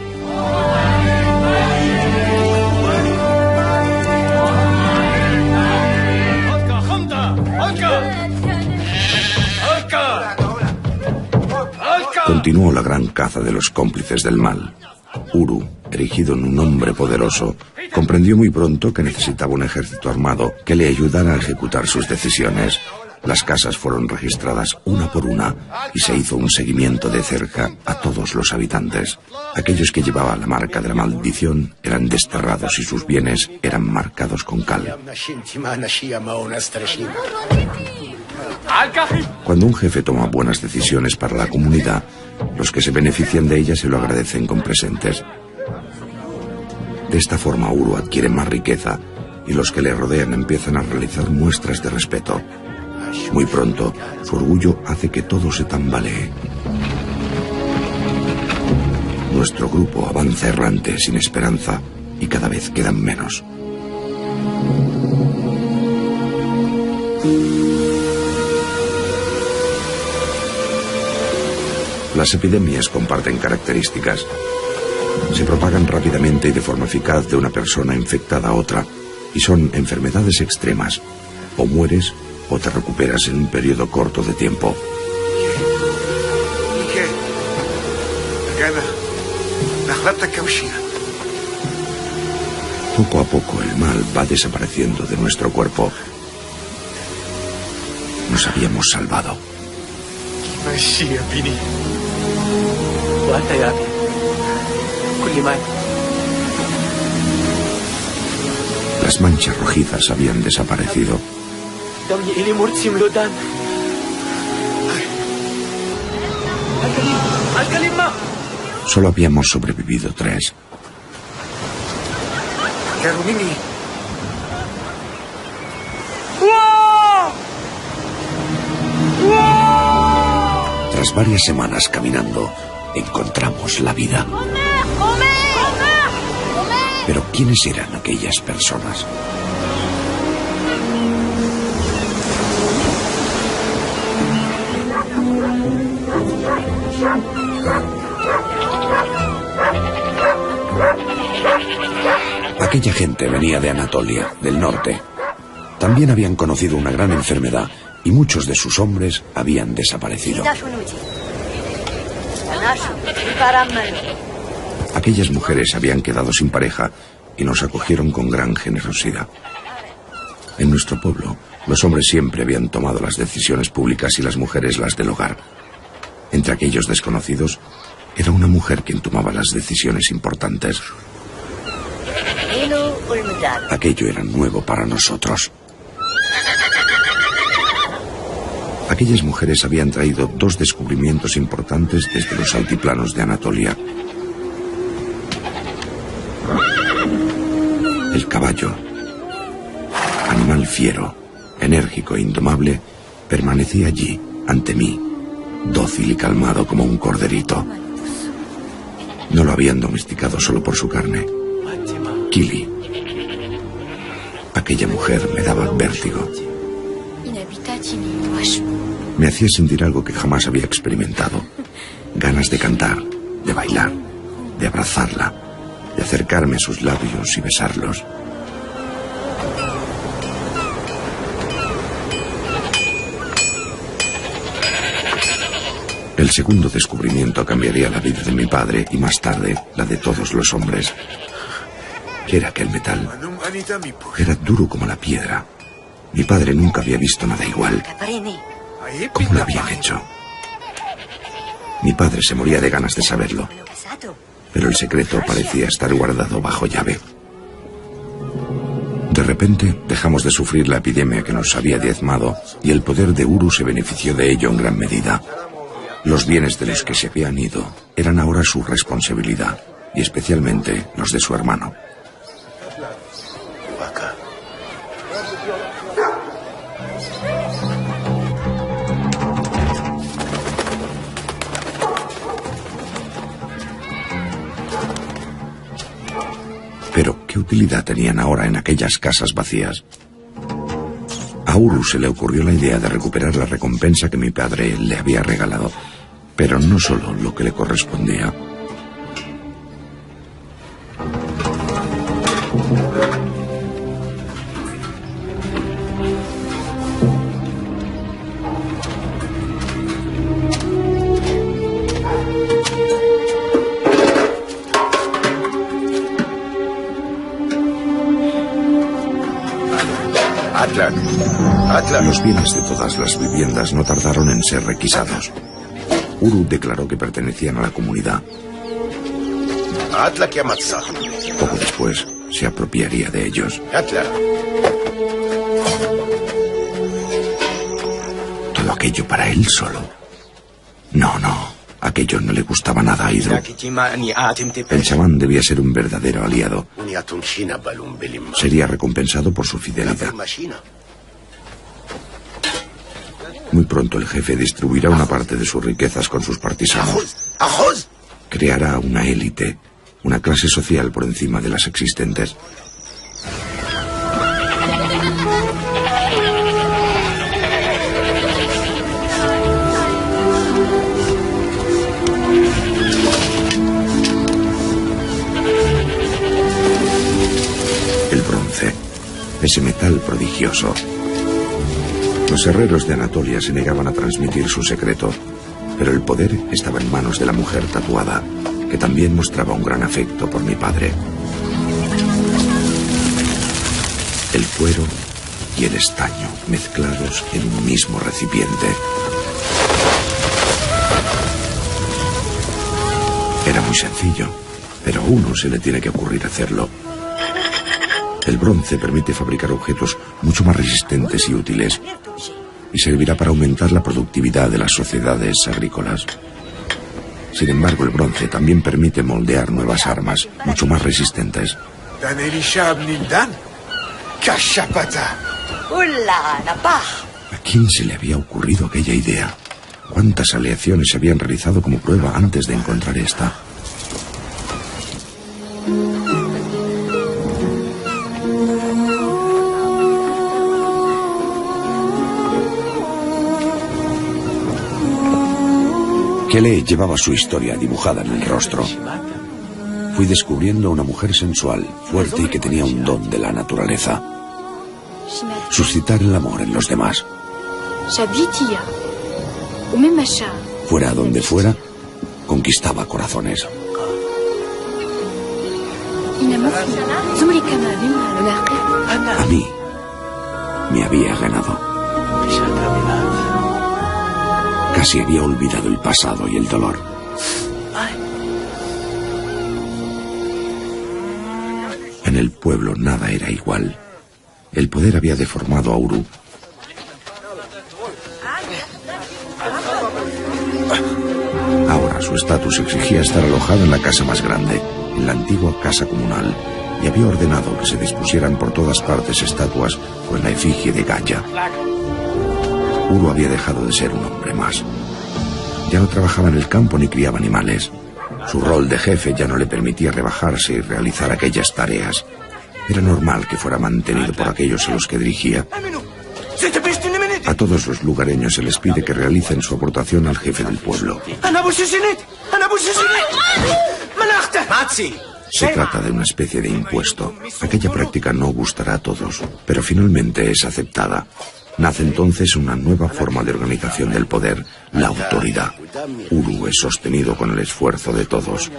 Continuó la gran caza de los cómplices del mal. Uru, erigido en un hombre poderoso, comprendió muy pronto que necesitaba un ejército armado que le ayudara a ejecutar sus decisiones. Las casas fueron registradas una por una y se hizo un seguimiento de cerca a todos los habitantes. Aquellos que llevaban la marca de la maldición eran desterrados y sus bienes eran marcados con cal. Cuando un jefe toma buenas decisiones para la comunidad, los que se benefician de ellas se lo agradecen con presentes. De esta forma Uru adquiere más riqueza y los que le rodean empiezan a realizar muestras de respeto. Muy pronto, su orgullo hace que todo se tambalee. Nuestro grupo avanza errante, sin esperanza, y cada vez quedan menos. Las epidemias comparten características. Se propagan rápidamente y de forma eficaz de una persona infectada a otra, y son enfermedades extremas. O mueres o te recuperas en un periodo corto de tiempo. Poco a poco el mal va desapareciendo de nuestro cuerpo. Nos habíamos salvado. Las manchas rojizas habían desaparecido. Solo habíamos sobrevivido 3. Tras varias semanas caminando, encontramos la vida. Pero ¿quiénes eran aquellas personas? Aquella gente venía de Anatolia, del norte. También habían conocido una gran enfermedad y muchos de sus hombres habían desaparecido. Aquellas mujeres habían quedado sin pareja y nos acogieron con gran generosidad. En nuestro pueblo, los hombres siempre habían tomado las decisiones públicas y las mujeres las del hogar. Entre aquellos desconocidos, era una mujer quien tomaba las decisiones importantes. Aquello era nuevo para nosotros. Aquellas mujeres habían traído 2 descubrimientos importantes desde los altiplanos de Anatolia. El caballo, animal fiero, enérgico e indomable, permanecía allí, ante mí, dócil y calmado como un corderito. No lo habían domesticado solo por su carne. Kili. Aquella mujer me daba vértigo. Me hacía sentir algo que jamás había experimentado. Ganas de cantar, de bailar, de abrazarla, de acercarme a sus labios y besarlos. El segundo descubrimiento cambiaría la vida de mi padre y más tarde la de todos los hombres. ¿Qué era aquel metal? Era duro como la piedra. Mi padre nunca había visto nada igual. ¿Cómo lo habían hecho? Mi padre se moría de ganas de saberlo, pero el secreto parecía estar guardado bajo llave. De repente dejamos de sufrir la epidemia que nos había diezmado y el poder de Uru se benefició de ello en gran medida. Los bienes de los que se habían ido eran ahora su responsabilidad, y especialmente los de su hermano. Pero, ¿qué utilidad tenían ahora en aquellas casas vacías? A Uru se le ocurrió la idea de recuperar la recompensa que mi padre le había regalado, pero no solo lo que le correspondía. Los bienes de todas las viviendas no tardaron en ser requisados. Uru declaró que pertenecían a la comunidad. Poco después se apropiaría de ellos. ¿Todo aquello para él solo? No, aquello no le gustaba nada a Hidro. El chamán debía ser un verdadero aliado. Sería recompensado por su fidelidad. Muy pronto el jefe distribuirá una parte de sus riquezas con sus partisanos. Creará una élite, una clase social por encima de las existentes. El bronce, ese metal prodigioso. Los herreros de Anatolia se negaban a transmitir su secreto, pero el poder estaba en manos de la mujer tatuada, que también mostraba un gran afecto por mi padre. El cuero y el estaño mezclados en un mismo recipiente. Era muy sencillo, pero a uno se le tiene que ocurrir hacerlo. El bronce permite fabricar objetos mucho más resistentes y útiles, y servirá para aumentar la productividad de las sociedades agrícolas. Sin embargo, el bronce también permite moldear nuevas armas, mucho más resistentes. ¿A quién se le había ocurrido aquella idea? ¿Cuántas aleaciones se habían realizado como prueba antes de encontrar esta? Kelly llevaba su historia dibujada en el rostro. Fui descubriendo a una mujer sensual, fuerte y que tenía un don de la naturaleza. Suscitar el amor en los demás. Fuera donde fuera, conquistaba corazones. A mí me había ganado. Casi había olvidado el pasado y el dolor. En el pueblo nada era igual. El poder había deformado a Uru. Ahora su estatus exigía estar alojado en la casa más grande, en la antigua casa comunal, y había ordenado que se dispusieran por todas partes estatuas con la efigie de Gaia. Uru había dejado de ser un hombre más. Ya no trabajaba en el campo ni criaba animales. Su rol de jefe ya no le permitía rebajarse y realizar aquellas tareas. Era normal que fuera mantenido por aquellos a los que dirigía. A todos los lugareños se les pide que realicen su aportación al jefe del pueblo. Se trata de una especie de impuesto. Aquella práctica no gustará a todos, pero finalmente es aceptada. Nace entonces una nueva forma de organización del poder, la autoridad. Uru es sostenido con el esfuerzo de todos.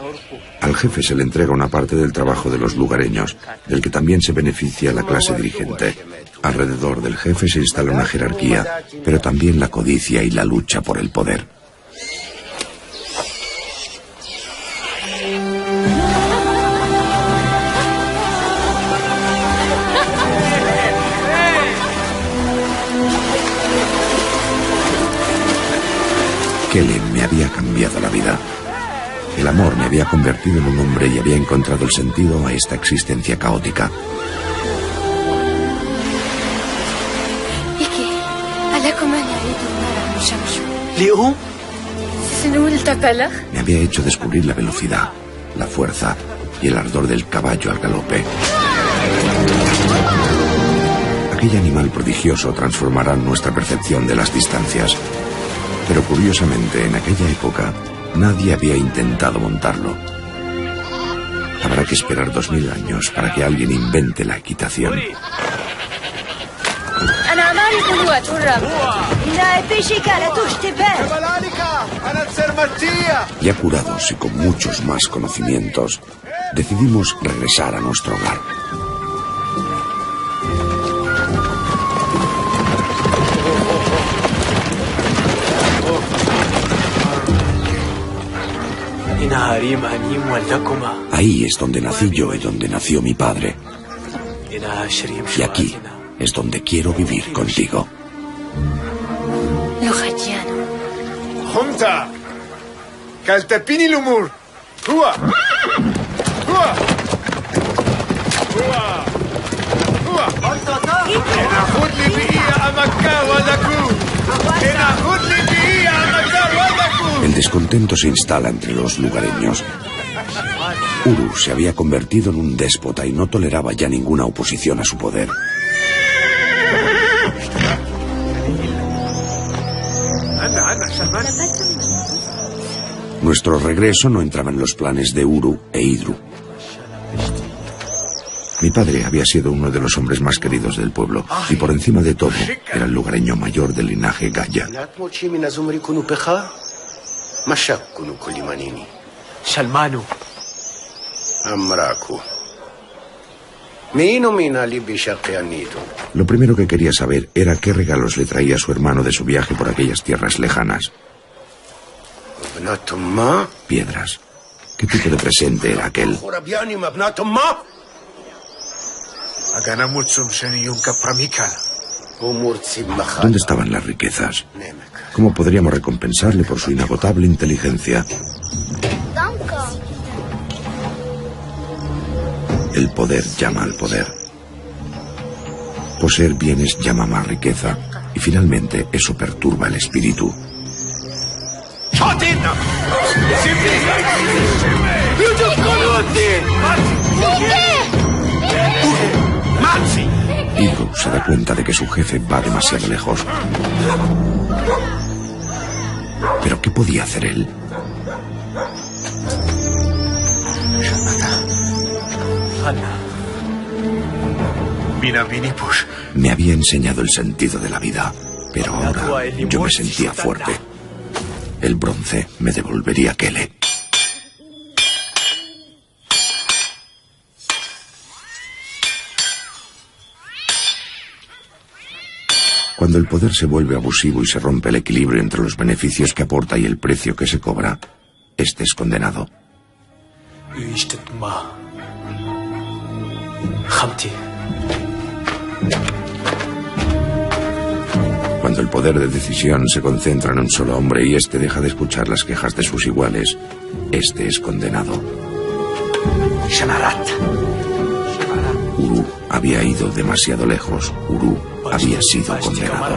Al jefe se le entrega una parte del trabajo de los lugareños, del que también se beneficia la clase dirigente. Alrededor del jefe se instala una jerarquía, pero también la codicia y la lucha por el poder. Kellen me había cambiado la vida. El amor me había convertido en un hombre y había encontrado el sentido a esta existencia caótica. Me había hecho descubrir la velocidad, la fuerza y el ardor del caballo al galope. Aquel animal prodigioso transformará nuestra percepción de las distancias. Pero curiosamente, en aquella época, nadie había intentado montarlo. Habrá que esperar 2000 años para que alguien invente la equitación. Ya curados y con muchos más conocimientos, decidimos regresar a nuestro hogar. Ahí es donde nací yo y donde nació mi padre. Y aquí es donde quiero vivir contigo. Junta. Kaltapini lumur. Hua. Hua. Hua. Hua. Enahud li bi'a amakka wadaku. Enahud li bi'a amakka wadaku. El descontento se instala entre los lugareños. Uru se había convertido en un déspota y no toleraba ya ninguna oposición a su poder. Nuestro regreso no entraba en los planes de Uru e Idru. Mi padre había sido uno de los hombres más queridos del pueblo y por encima de todo era el lugareño mayor del linaje Gaya. Salmanu. Lo primero que quería saber era qué regalos le traía su hermano de su viaje por aquellas tierras lejanas. Piedras. ¿Qué tipo de presente era aquel? ¿Dónde estaban las riquezas? ¿Cómo podríamos recompensarle por su inagotable inteligencia? El poder llama al poder. Poseer bienes llama más riqueza y finalmente eso perturba el espíritu. Idru se da cuenta de que su jefe va demasiado lejos. ¿Pero qué podía hacer él? Me había enseñado el sentido de la vida, pero ahora yo me sentía fuerte. El bronce me devolvería Kele. Cuando el poder se vuelve abusivo y se rompe el equilibrio entre los beneficios que aporta y el precio que se cobra, este es condenado. Cuando el poder de decisión se concentra en un solo hombre y este deja de escuchar las quejas de sus iguales, este es condenado. Uru había ido demasiado lejos. Uru había sido condenado.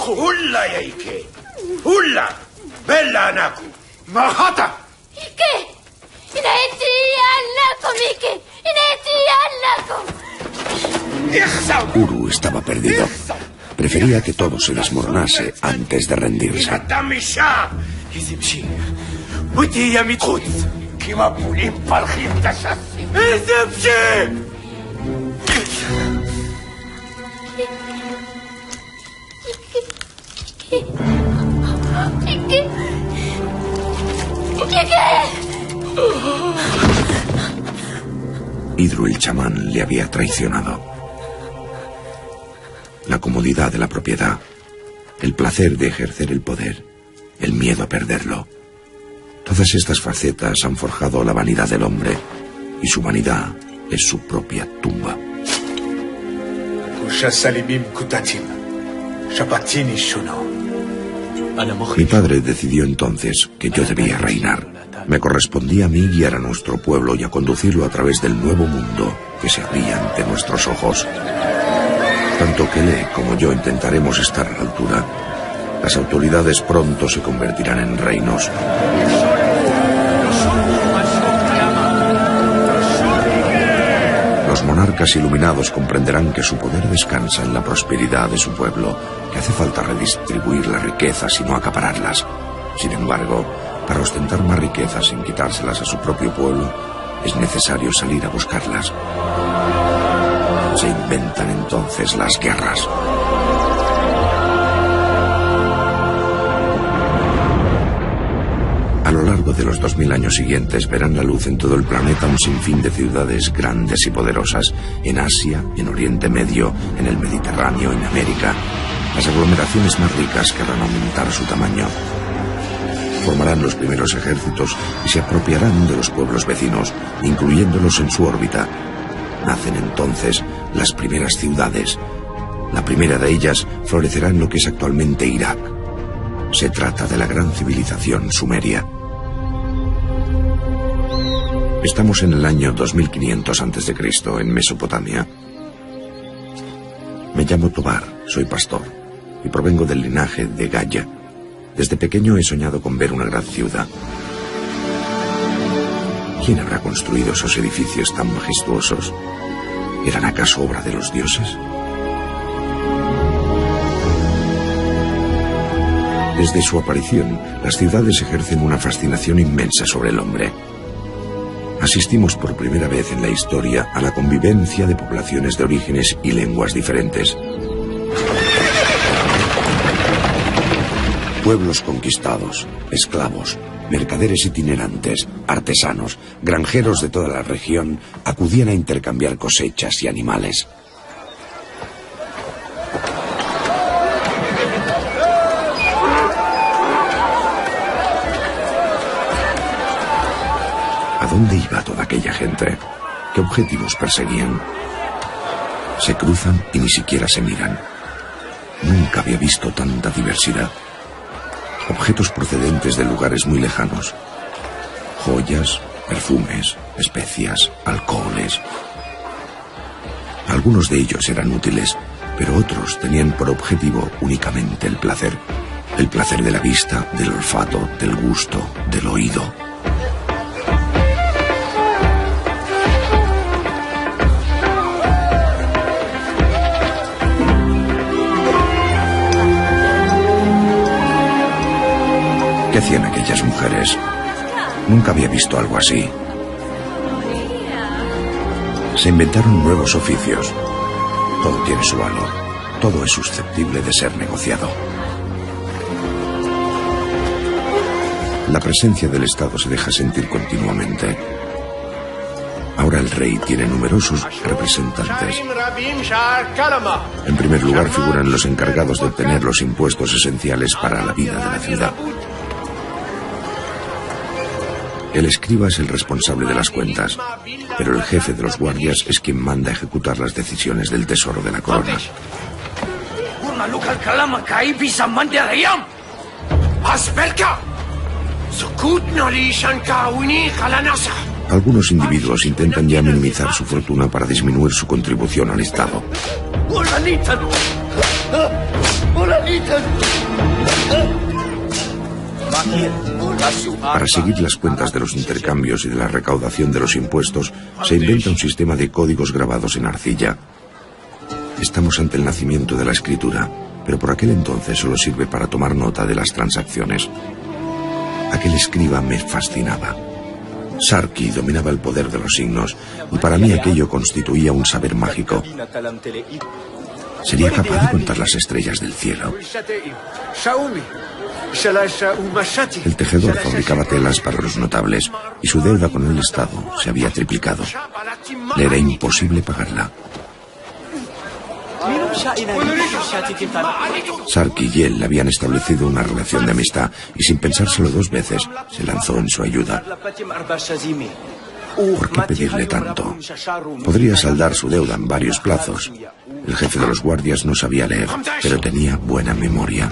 ¡Ulla, Yaike! ¡Ulla! ¡Bella, Anaku! ¡Mahata! ¿Qué? ¡Ineti Allaco, Miki! Uru estaba perdido. Prefería que todo se desmoronase antes de rendirse. Idru el chamán le había traicionado. La comodidad de la propiedad, el placer de ejercer el poder, el miedo a perderlo. Todas estas facetas han forjado la vanidad del hombre y su vanidad es su propia tumba. Mi padre decidió entonces que yo debía reinar. Me correspondía a mí guiar a nuestro pueblo y a conducirlo a través del nuevo mundo que se abría ante nuestros ojos. Tanto Kele como yo intentaremos estar a la altura. Las autoridades pronto se convertirán en reinos. Los monarcas iluminados comprenderán que su poder descansa en la prosperidad de su pueblo, que hace falta redistribuir las riquezas y no acapararlas. Sin embargo, para ostentar más riquezas sin quitárselas a su propio pueblo, es necesario salir a buscarlas. Se inventan entonces las guerras. A lo largo de los 2000 años siguientes verán la luz en todo el planeta un sinfín de ciudades grandes y poderosas, en Asia, en Oriente Medio, en el Mediterráneo, en América. Las aglomeraciones más ricas querrán aumentar su tamaño. Formarán los primeros ejércitos y se apropiarán de los pueblos vecinos, incluyéndolos en su órbita. Nacen entonces las primeras ciudades. La primera de ellas florecerá en lo que es actualmente Irak. Se trata de la gran civilización sumeria. Estamos en el año 2500 a.C., en Mesopotamia. Me llamo Tobar, soy pastor, y provengo del linaje de Gaya. Desde pequeño he soñado con ver una gran ciudad. ¿Quién habrá construido esos edificios tan majestuosos? ¿Eran acaso obra de los dioses? Desde su aparición, las ciudades ejercen una fascinación inmensa sobre el hombre. Asistimos por primera vez en la historia a la convivencia de poblaciones de orígenes y lenguas diferentes. Pueblos conquistados, esclavos, mercaderes itinerantes, artesanos, granjeros de toda la región acudían a intercambiar cosechas y animales. ¿A dónde iba toda aquella gente? ¿Qué objetivos perseguían? Se cruzan y ni siquiera se miran. Nunca había visto tanta diversidad. Objetos procedentes de lugares muy lejanos. Joyas, perfumes, especias, alcoholes. Algunos de ellos eran útiles, pero otros tenían por objetivo únicamente el placer. El placer de la vista, del olfato, del gusto, del oído. ¿Qué hacían aquellas mujeres? Nunca había visto algo así. Se inventaron nuevos oficios. Todo tiene su valor. Todo es susceptible de ser negociado. La presencia del Estado se deja sentir continuamente. Ahora el rey tiene numerosos representantes. En primer lugar figuran los encargados de obtener los impuestos esenciales para la vida de la ciudad. El escriba es el responsable de las cuentas, pero el jefe de los guardias es quien manda ejecutar las decisiones del tesoro de la corona. Algunos individuos intentan ya minimizar su fortuna para disminuir su contribución al Estado. Para seguir las cuentas de los intercambios y de la recaudación de los impuestos, se inventa un sistema de códigos grabados en arcilla. Estamos ante el nacimiento de la escritura, pero por aquel entonces solo sirve para tomar nota de las transacciones. Aquel escriba me fascinaba. Sarki dominaba el poder de los signos, y para mí aquello constituía un saber mágico. ¿Sería capaz de contar las estrellas del cielo? El tejedor fabricaba telas para los notables y su deuda con el Estado se había triplicado. Le era imposible pagarla. Sarki y él habían establecido una relación de amistad y sin pensárselo dos veces se lanzó en su ayuda. ¿Por qué pedirle tanto? Podría saldar su deuda en varios plazos. El jefe de los guardias no sabía leer, pero tenía buena memoria.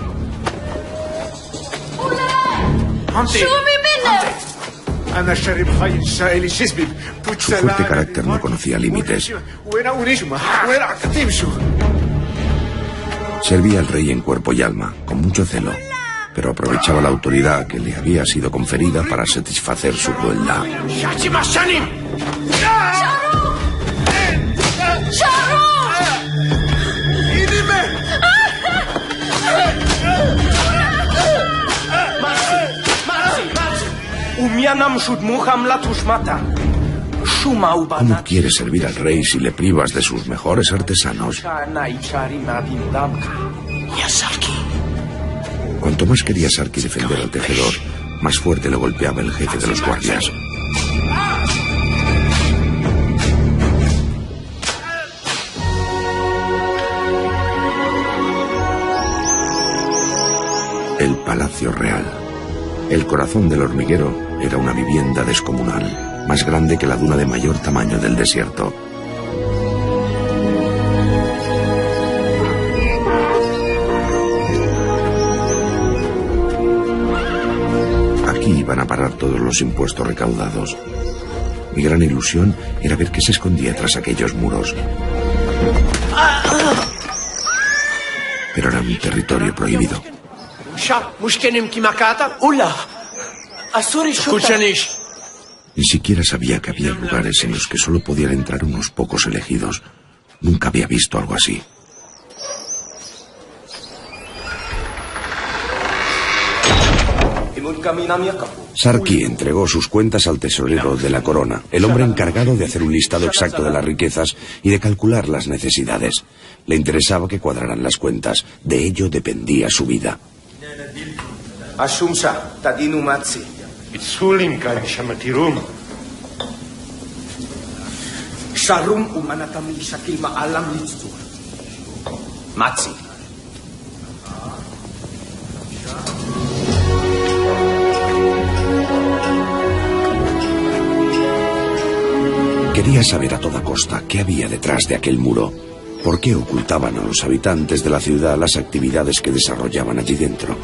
Su fuerte carácter no conocía límites. Servía al rey en cuerpo y alma, con mucho celo, pero aprovechaba la autoridad que le había sido conferida para satisfacer su crueldad. ¿Cómo quieres servir al rey si le privas de sus mejores artesanos? Cuanto más quería Sarki defender al tejedor, más fuerte lo golpeaba el jefe de los guardias. El Palacio Real. El corazón del hormiguero era una vivienda descomunal, más grande que la duna de mayor tamaño del desierto. Aquí iban a parar todos los impuestos recaudados. Mi gran ilusión era ver qué se escondía tras aquellos muros. Pero era un territorio prohibido. Ni siquiera sabía que había lugares en los que solo podían entrar unos pocos elegidos. Nunca había visto algo así. Sarki entregó sus cuentas al tesorero de la corona, el hombre encargado de hacer un listado exacto de las riquezas y de calcular las necesidades. Le interesaba que cuadraran las cuentas, de ello dependía su vida. Quería saber a toda costa qué había detrás de aquel muro. ¿Por qué ocultaban a los habitantes de la ciudad las actividades que desarrollaban allí dentro?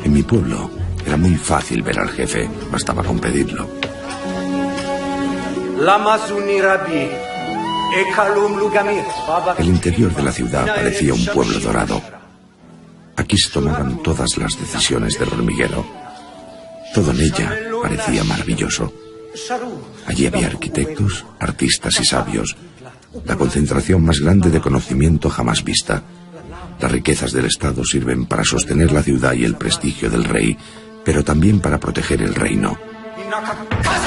En mi pueblo era muy fácil ver al jefe, bastaba con pedirlo. El interior de la ciudad parecía un pueblo dorado. Aquí se tomaban todas las decisiones del hormiguero. Todo en ella parecía maravilloso. Allí había arquitectos, artistas y sabios. La concentración más grande de conocimiento jamás vista. Las riquezas del Estado sirven para sostener la ciudad y el prestigio del rey, pero también para proteger el reino.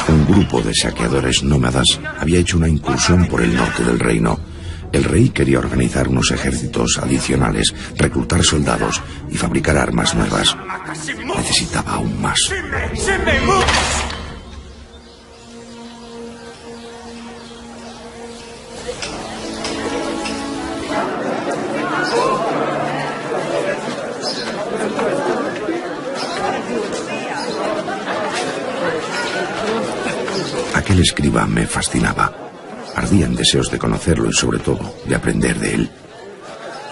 Un grupo de saqueadores nómadas había hecho una incursión por el norte del reino. El rey quería organizar unos ejércitos adicionales, reclutar soldados y fabricar armas nuevas. Necesitaba aún más. Aquel escriba me fascinaba. Ardían deseos de conocerlo y sobre todo de aprender de él.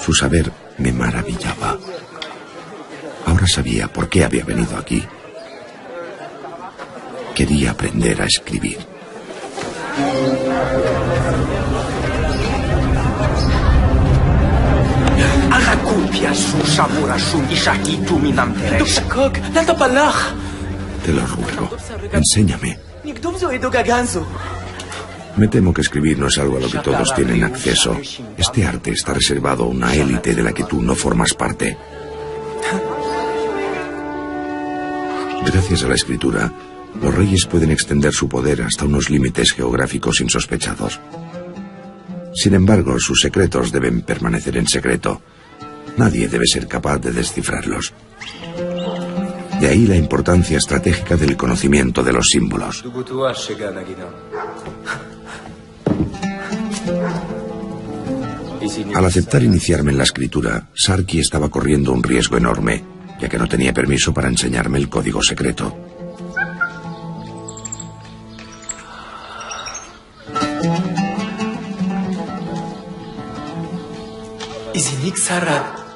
Su saber me maravillaba. Ahora sabía por qué había venido aquí. Quería aprender a escribir. Te lo ruego, enséñame. Me temo que escribir no es algo a lo que todos tienen acceso. Este arte está reservado a una élite de la que tú no formas parte. Gracias a la escritura, los reyes pueden extender su poder hasta unos límites geográficos insospechados. Sin embargo, sus secretos deben permanecer en secreto. Nadie debe ser capaz de descifrarlos. De ahí la importancia estratégica del conocimiento de los símbolos. Al aceptar iniciarme en la escritura, Sarki estaba corriendo un riesgo enorme, ya que no tenía permiso para enseñarme el código secreto.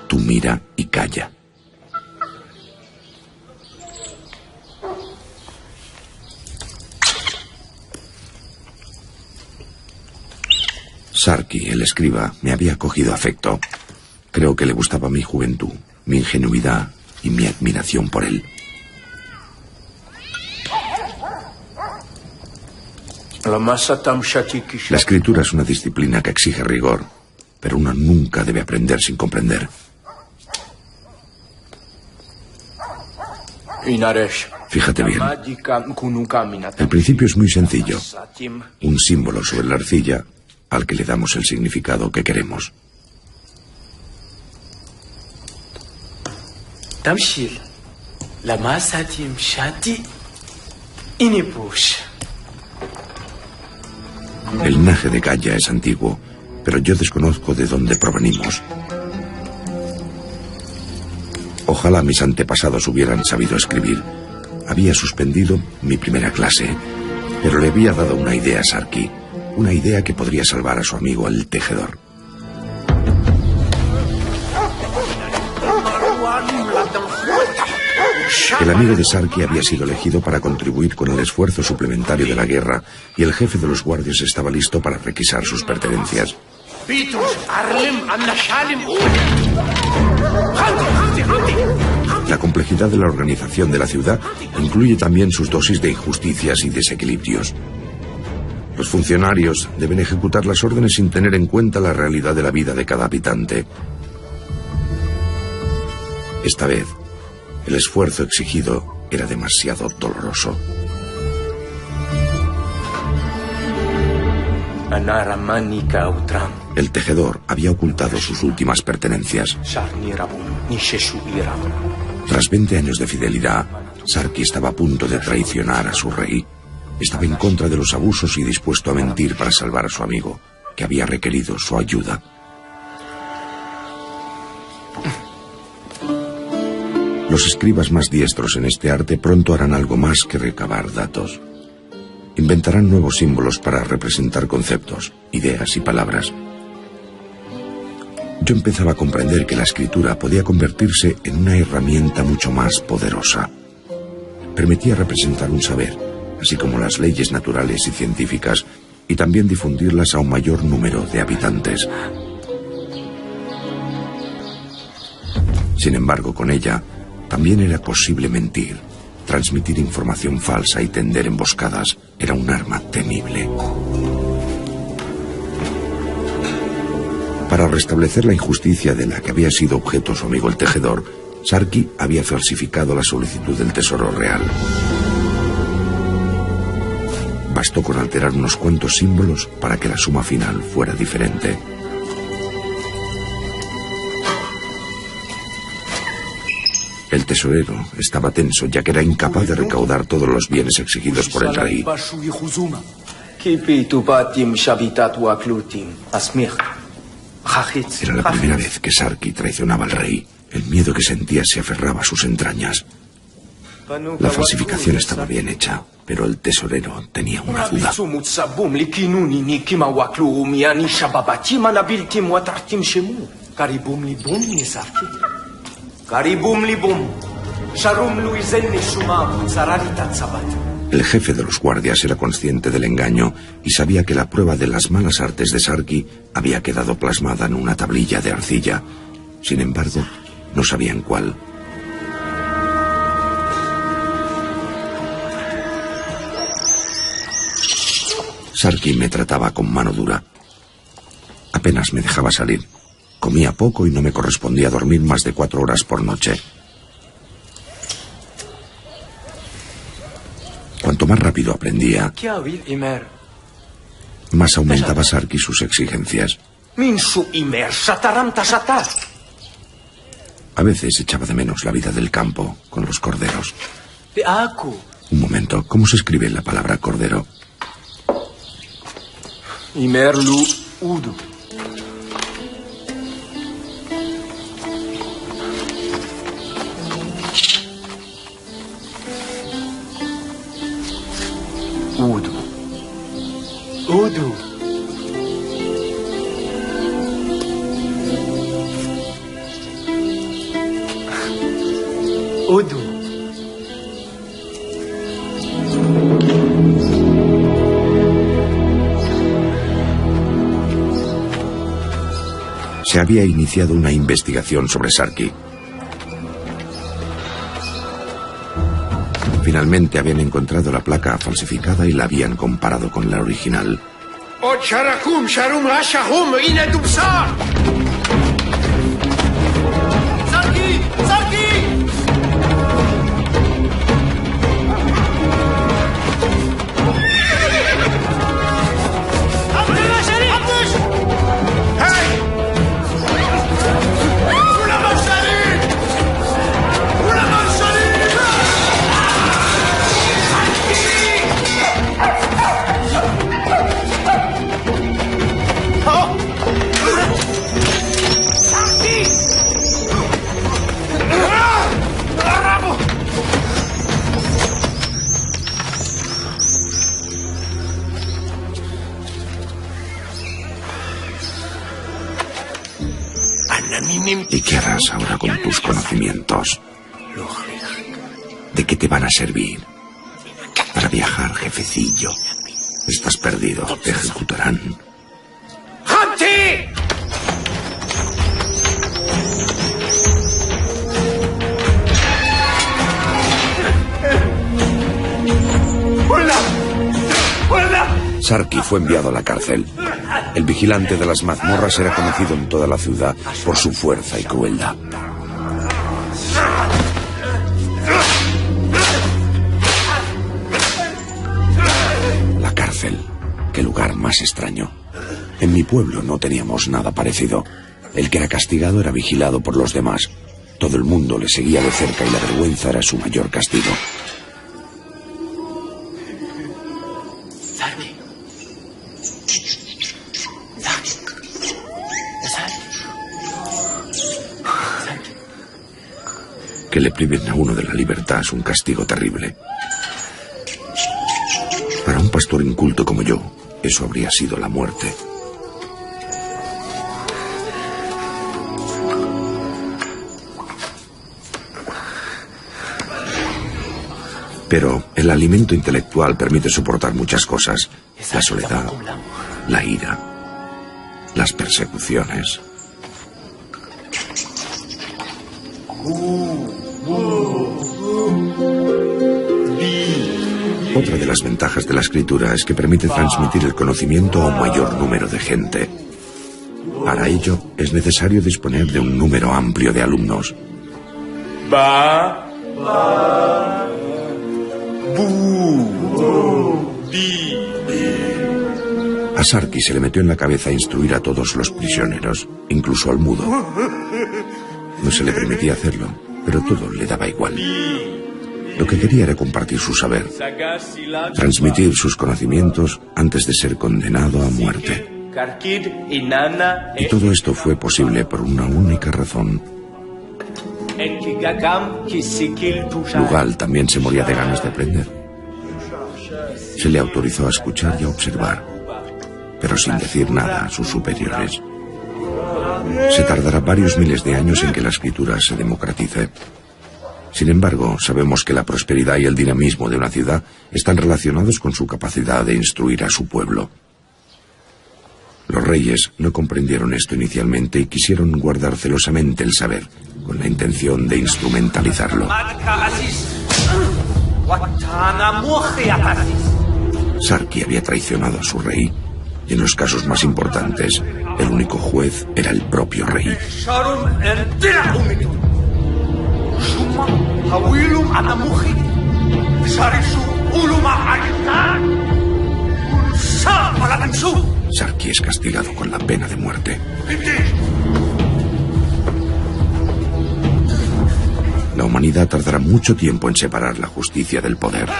Tú mira y calla. Sarki, el escriba, me había cogido afecto. Creo que le gustaba mi juventud, mi ingenuidad y mi admiración por él. La escritura es una disciplina que exige rigor, pero uno nunca debe aprender sin comprender. Fíjate bien. El principio es muy sencillo. Un símbolo sobre la arcilla al que le damos el significado que queremos. El linaje de Gaia es antiguo, pero yo desconozco de dónde provenimos. Ojalá mis antepasados hubieran sabido escribir. Había suspendido mi primera clase, pero le había dado una idea a Sarki, una idea que podría salvar a su amigo el tejedor. El amigo de Sarki había sido elegido para contribuir con el esfuerzo suplementario de la guerra y el jefe de los guardias estaba listo para requisar sus pertenencias. La complejidad de la organización de la ciudad incluye también sus dosis de injusticias y desequilibrios. Los funcionarios deben ejecutar las órdenes sin tener en cuenta la realidad de la vida de cada habitante. Esta vez, el esfuerzo exigido era demasiado doloroso. El tejedor había ocultado sus últimas pertenencias. Tras 20 años de fidelidad, Sarki estaba a punto de traicionar a su rey. Estaba en contra de los abusos y dispuesto a mentir para salvar a su amigo, que había requerido su ayuda. Los escribas más diestros en este arte pronto harán algo más que recabar datos. Inventarán nuevos símbolos para representar conceptos, ideas y palabras. Yo empezaba a comprender que la escritura podía convertirse en una herramienta mucho más poderosa. Permitía representar un saber, así como las leyes naturales y científicas, y también difundirlas a un mayor número de habitantes. Sin embargo, con ella también era posible mentir. Transmitir información falsa y tender emboscadas era un arma temible. Para restablecer la injusticia de la que había sido objeto su amigo el tejedor, Sarki había falsificado la solicitud del tesoro real. Bastó con alterar unos cuantos símbolos para que la suma final fuera diferente. El tesorero estaba tenso, ya que era incapaz de recaudar todos los bienes exigidos por el rey. Era la primera vez que Sarki traicionaba al rey. El miedo que sentía se aferraba a sus entrañas. La falsificación estaba bien hecha, pero el tesorero tenía una duda. El jefe de los guardias era consciente del engaño y sabía que la prueba de las malas artes de Sarki había quedado plasmada en una tablilla de arcilla. Sin embargo, no sabían cuál. Sarki me trataba con mano dura. Apenas me dejaba salir. Comía poco y no me correspondía dormir más de 4 horas por noche. Cuanto más rápido aprendía, más aumentaba Sarki sus exigencias. A veces echaba de menos la vida del campo con los corderos. Un momento, ¿cómo se escribe la palabra cordero? Imerlu udu. Udu. Udu. Udu. Se había iniciado una investigación sobre Sarki. Finalmente habían encontrado la placa falsificada y la habían comparado con la original. ¡Sarki! ¡Sarki! ¿Y qué harás ahora con tus conocimientos? ¿De qué te van a servir? Para viajar, jefecillo. Estás perdido, te ejecutarán. ¡Hanti! Sarki fue enviado a la cárcel. El vigilante de las mazmorras era conocido en toda la ciudad por su fuerza y crueldad. La cárcel. Qué lugar más extraño. En mi pueblo no teníamos nada parecido. El que era castigado era vigilado por los demás. Todo el mundo le seguía de cerca y la vergüenza era su mayor castigo. Que le priven a uno de la libertad es un castigo terrible. Para un pastor inculto como yo, eso habría sido la muerte. Pero el alimento intelectual permite soportar muchas cosas. La soledad, la ira, las persecuciones. Otra de las ventajas de la escritura es que permite transmitir el conocimiento a un mayor número de gente. Para ello, es necesario disponer de un número amplio de alumnos. A Sarki se le metió en la cabeza instruir a todos los prisioneros, incluso al mudo. No se le permitía hacerlo, pero todo le daba igual. Lo que quería era compartir su saber, transmitir sus conocimientos antes de ser condenado a muerte. Y todo esto fue posible por una única razón. Lugal también se moría de ganas de aprender. Se le autorizó a escuchar y a observar, pero sin decir nada a sus superiores. Se tardará varios miles de años en que la escritura se democratice. Sin embargo, sabemos que la prosperidad y el dinamismo de una ciudad están relacionados con su capacidad de instruir a su pueblo. Los reyes no comprendieron esto inicialmente y quisieron guardar celosamente el saber, con la intención de instrumentalizarlo. Sarki había traicionado a su rey, y en los casos más importantes, el único juez era el propio rey. Sarki es castigado con la pena de muerte. La humanidad tardará mucho tiempo en separar la justicia del poder.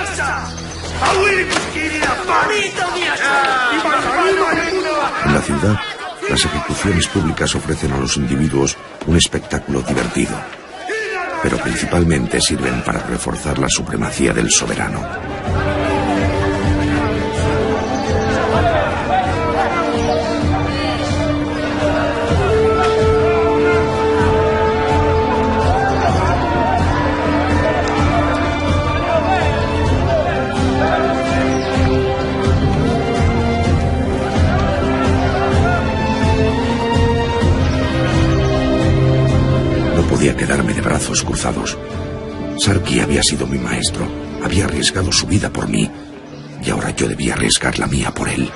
En la ciudad, las ejecuciones públicas ofrecen a los individuos un espectáculo divertido, pero principalmente sirven para reforzar la supremacía del soberano. Podía quedarme de brazos cruzados. Sarki había sido mi maestro, había arriesgado su vida por mí, y ahora yo debía arriesgar la mía por él.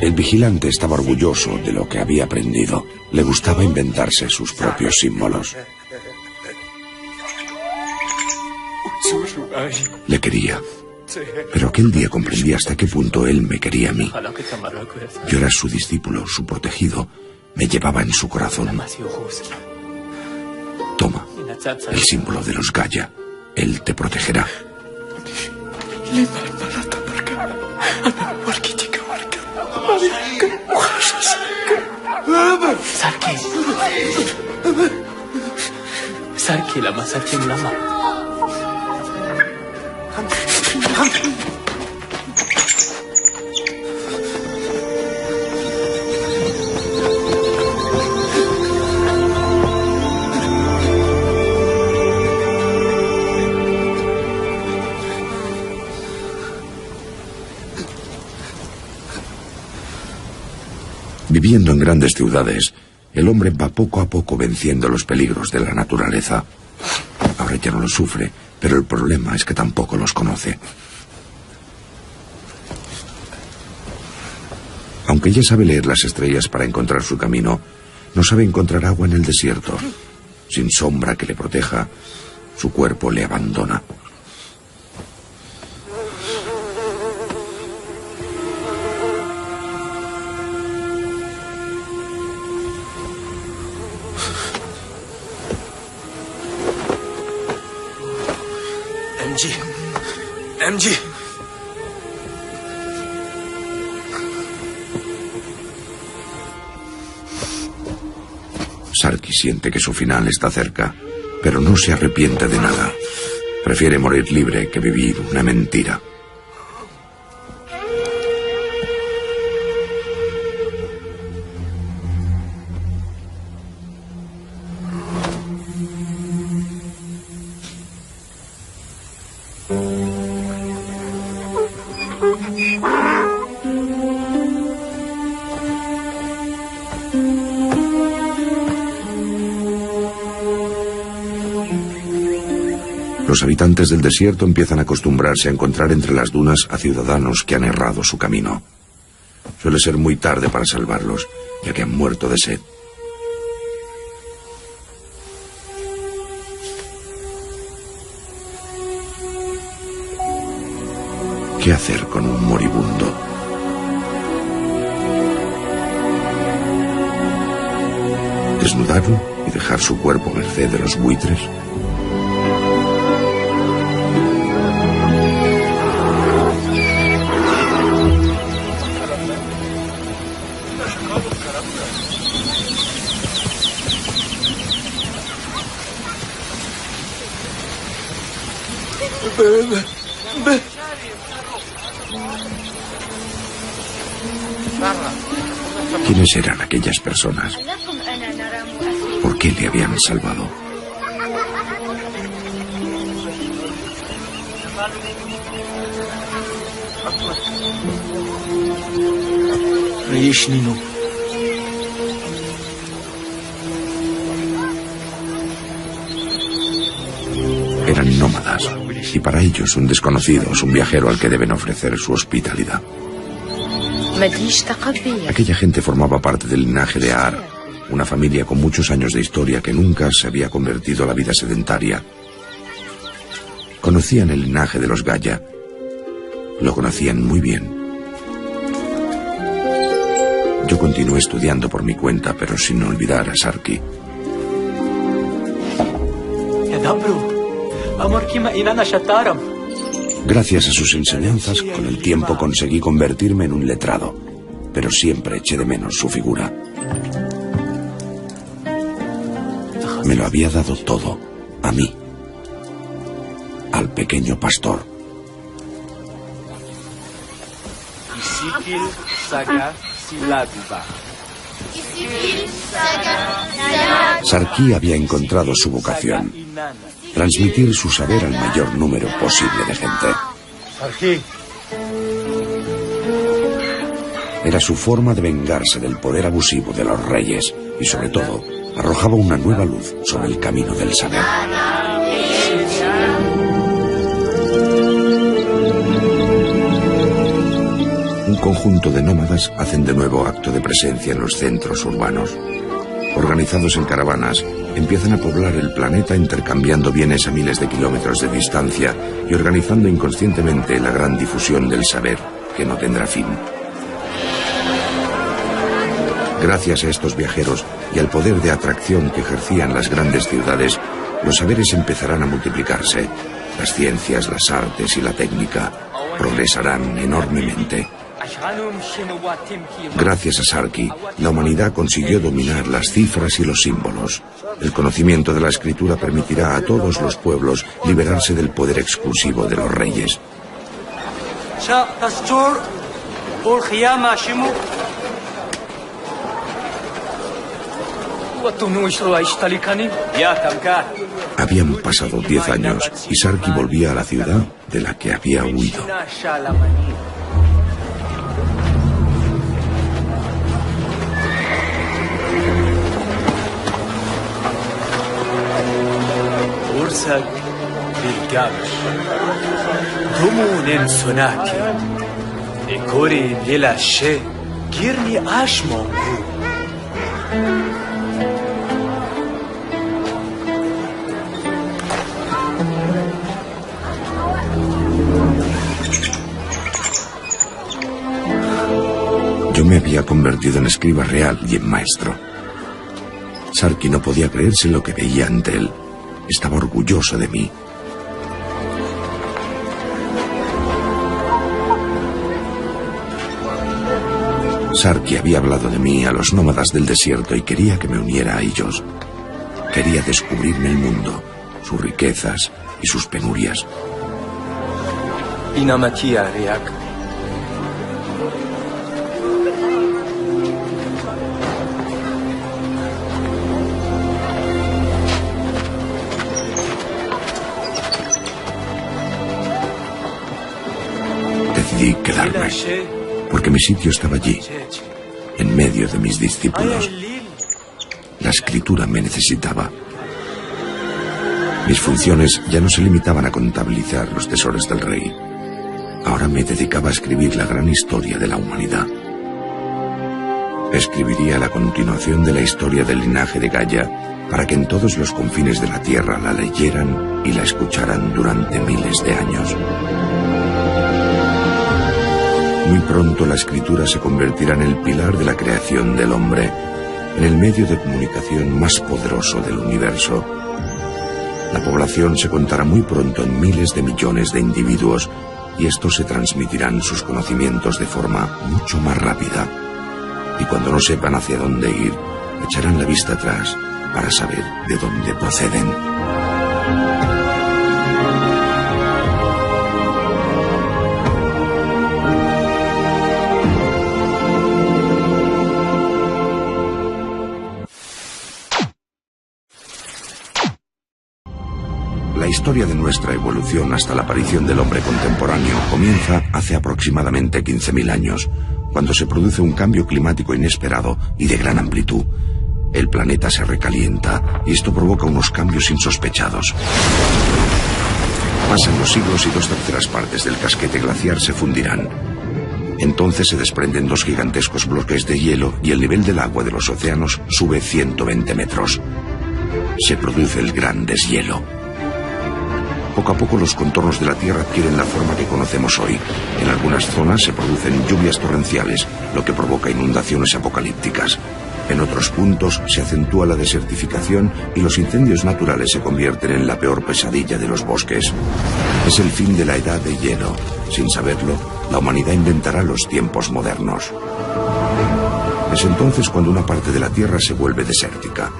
El vigilante estaba orgulloso de lo que había aprendido. Le gustaba inventarse sus propios símbolos. Le quería. Pero aquel día comprendí hasta qué punto él me quería a mí. Yo era su discípulo, su protegido. Me llevaba en su corazón. Toma, el símbolo de los Gaia. Él te protegerá. Sarki lama, Sarki lama. Viviendo en grandes ciudades, el hombre va poco a poco venciendo los peligros de la naturaleza. Ahora ya no los sufre, pero el problema es que tampoco los conoce. Aunque ya sabe leer las estrellas para encontrar su camino, no sabe encontrar agua en el desierto. Sin sombra que le proteja, su cuerpo le abandona. MG. Sarki siente que su final está cerca, pero no se arrepiente de nada. Prefiere morir libre que vivir una mentira. Los habitantes del desierto empiezan a acostumbrarse a encontrar entre las dunas a ciudadanos que han errado su camino. Suele ser muy tarde para salvarlos, ya que han muerto de sed. ¿Qué hacer con un moribundo? ¿Desnudarlo y dejar su cuerpo a merced de los buitres? ¿Quiénes eran aquellas personas? ¿Por qué le habían salvado? Eran nómadas, y para ellos un desconocido es un viajero al que deben ofrecer su hospitalidad. Aquella gente formaba parte del linaje de Aar, una familia con muchos años de historia que nunca se había convertido a la vida sedentaria. Conocían el linaje de los Gaia. Lo conocían muy bien. Yo continué estudiando por mi cuenta, pero sin olvidar a Sarki. Gracias a sus enseñanzas, con el tiempo conseguí convertirme en un letrado, pero siempre eché de menos su figura. Me lo había dado todo, a mí, al pequeño pastor. Sarki había encontrado su vocación: transmitir su saber al mayor número posible de gente. Era su forma de vengarse del poder abusivo de los reyes y, sobre todo, arrojaba una nueva luz sobre el camino del saber. Un conjunto de nómadas hacen de nuevo acto de presencia en los centros urbanos. Organizados en caravanas, empiezan a poblar el planeta intercambiando bienes a miles de kilómetros de distancia y organizando inconscientemente la gran difusión del saber, que no tendrá fin. Gracias a estos viajeros y al poder de atracción que ejercían las grandes ciudades, los saberes empezarán a multiplicarse. Las ciencias, las artes y la técnica progresarán enormemente. Gracias a Sarki, la humanidad consiguió dominar las cifras y los símbolos. El conocimiento de la escritura permitirá a todos los pueblos liberarse del poder exclusivo de los reyes. Habían pasado 10 años y Sarki volvía a la ciudad de la que había huido. Ursak bilgash, Dumunen sonati, Ekori yelashe, Girni ashmongu. Yo me había convertido en escriba real y en maestro. Sarki no podía creerse lo que veía ante él. Estaba orgulloso de mí. Sarki había hablado de mí a los nómadas del desierto y quería que me uniera a ellos. Quería descubrirme el mundo, sus riquezas y sus penurias. Inamatia Riak. Decidí quedarme, porque mi sitio estaba allí, en medio de mis discípulos. La escritura me necesitaba. Mis funciones ya no se limitaban a contabilizar los tesoros del rey. Ahora me dedicaba a escribir la gran historia de la humanidad. Escribiría la continuación de la historia del linaje de Gaia para que en todos los confines de la tierra la leyeran y la escucharan durante miles de años. Muy pronto la escritura se convertirá en el pilar de la creación del hombre, en el medio de comunicación más poderoso del universo. La población se contará muy pronto en miles de millones de individuos y estos se transmitirán sus conocimientos de forma mucho más rápida. Y cuando no sepan hacia dónde ir, echarán la vista atrás para saber de dónde proceden. La historia de nuestra evolución hasta la aparición del hombre contemporáneo comienza hace aproximadamente 15.000 años, cuando se produce un cambio climático inesperado y de gran amplitud. El planeta se recalienta y esto provoca unos cambios insospechados. Pasan los siglos y 2/3 partes del casquete glaciar se fundirán. Entonces se desprenden 2 gigantescos bloques de hielo y el nivel del agua de los océanos sube 120 metros. Se produce el gran deshielo. Poco a poco los contornos de la Tierra adquieren la forma que conocemos hoy. En algunas zonas se producen lluvias torrenciales, lo que provoca inundaciones apocalípticas. En otros puntos se acentúa la desertificación y los incendios naturales se convierten en la peor pesadilla de los bosques. Es el fin de la edad de hielo. Sin saberlo, la humanidad inventará los tiempos modernos. Es entonces cuando una parte de la Tierra se vuelve desértica.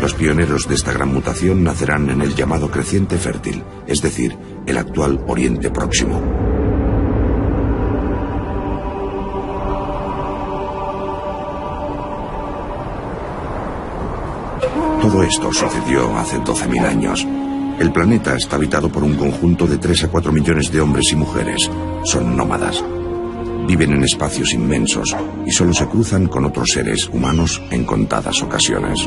Los pioneros de esta gran mutación nacerán en el llamado creciente fértil, es decir, el actual Oriente Próximo. Todo esto sucedió hace 12.000 años. El planeta está habitado por un conjunto de 3 a 4 millones de hombres y mujeres. Son nómadas. Viven en espacios inmensos y solo se cruzan con otros seres humanos en contadas ocasiones.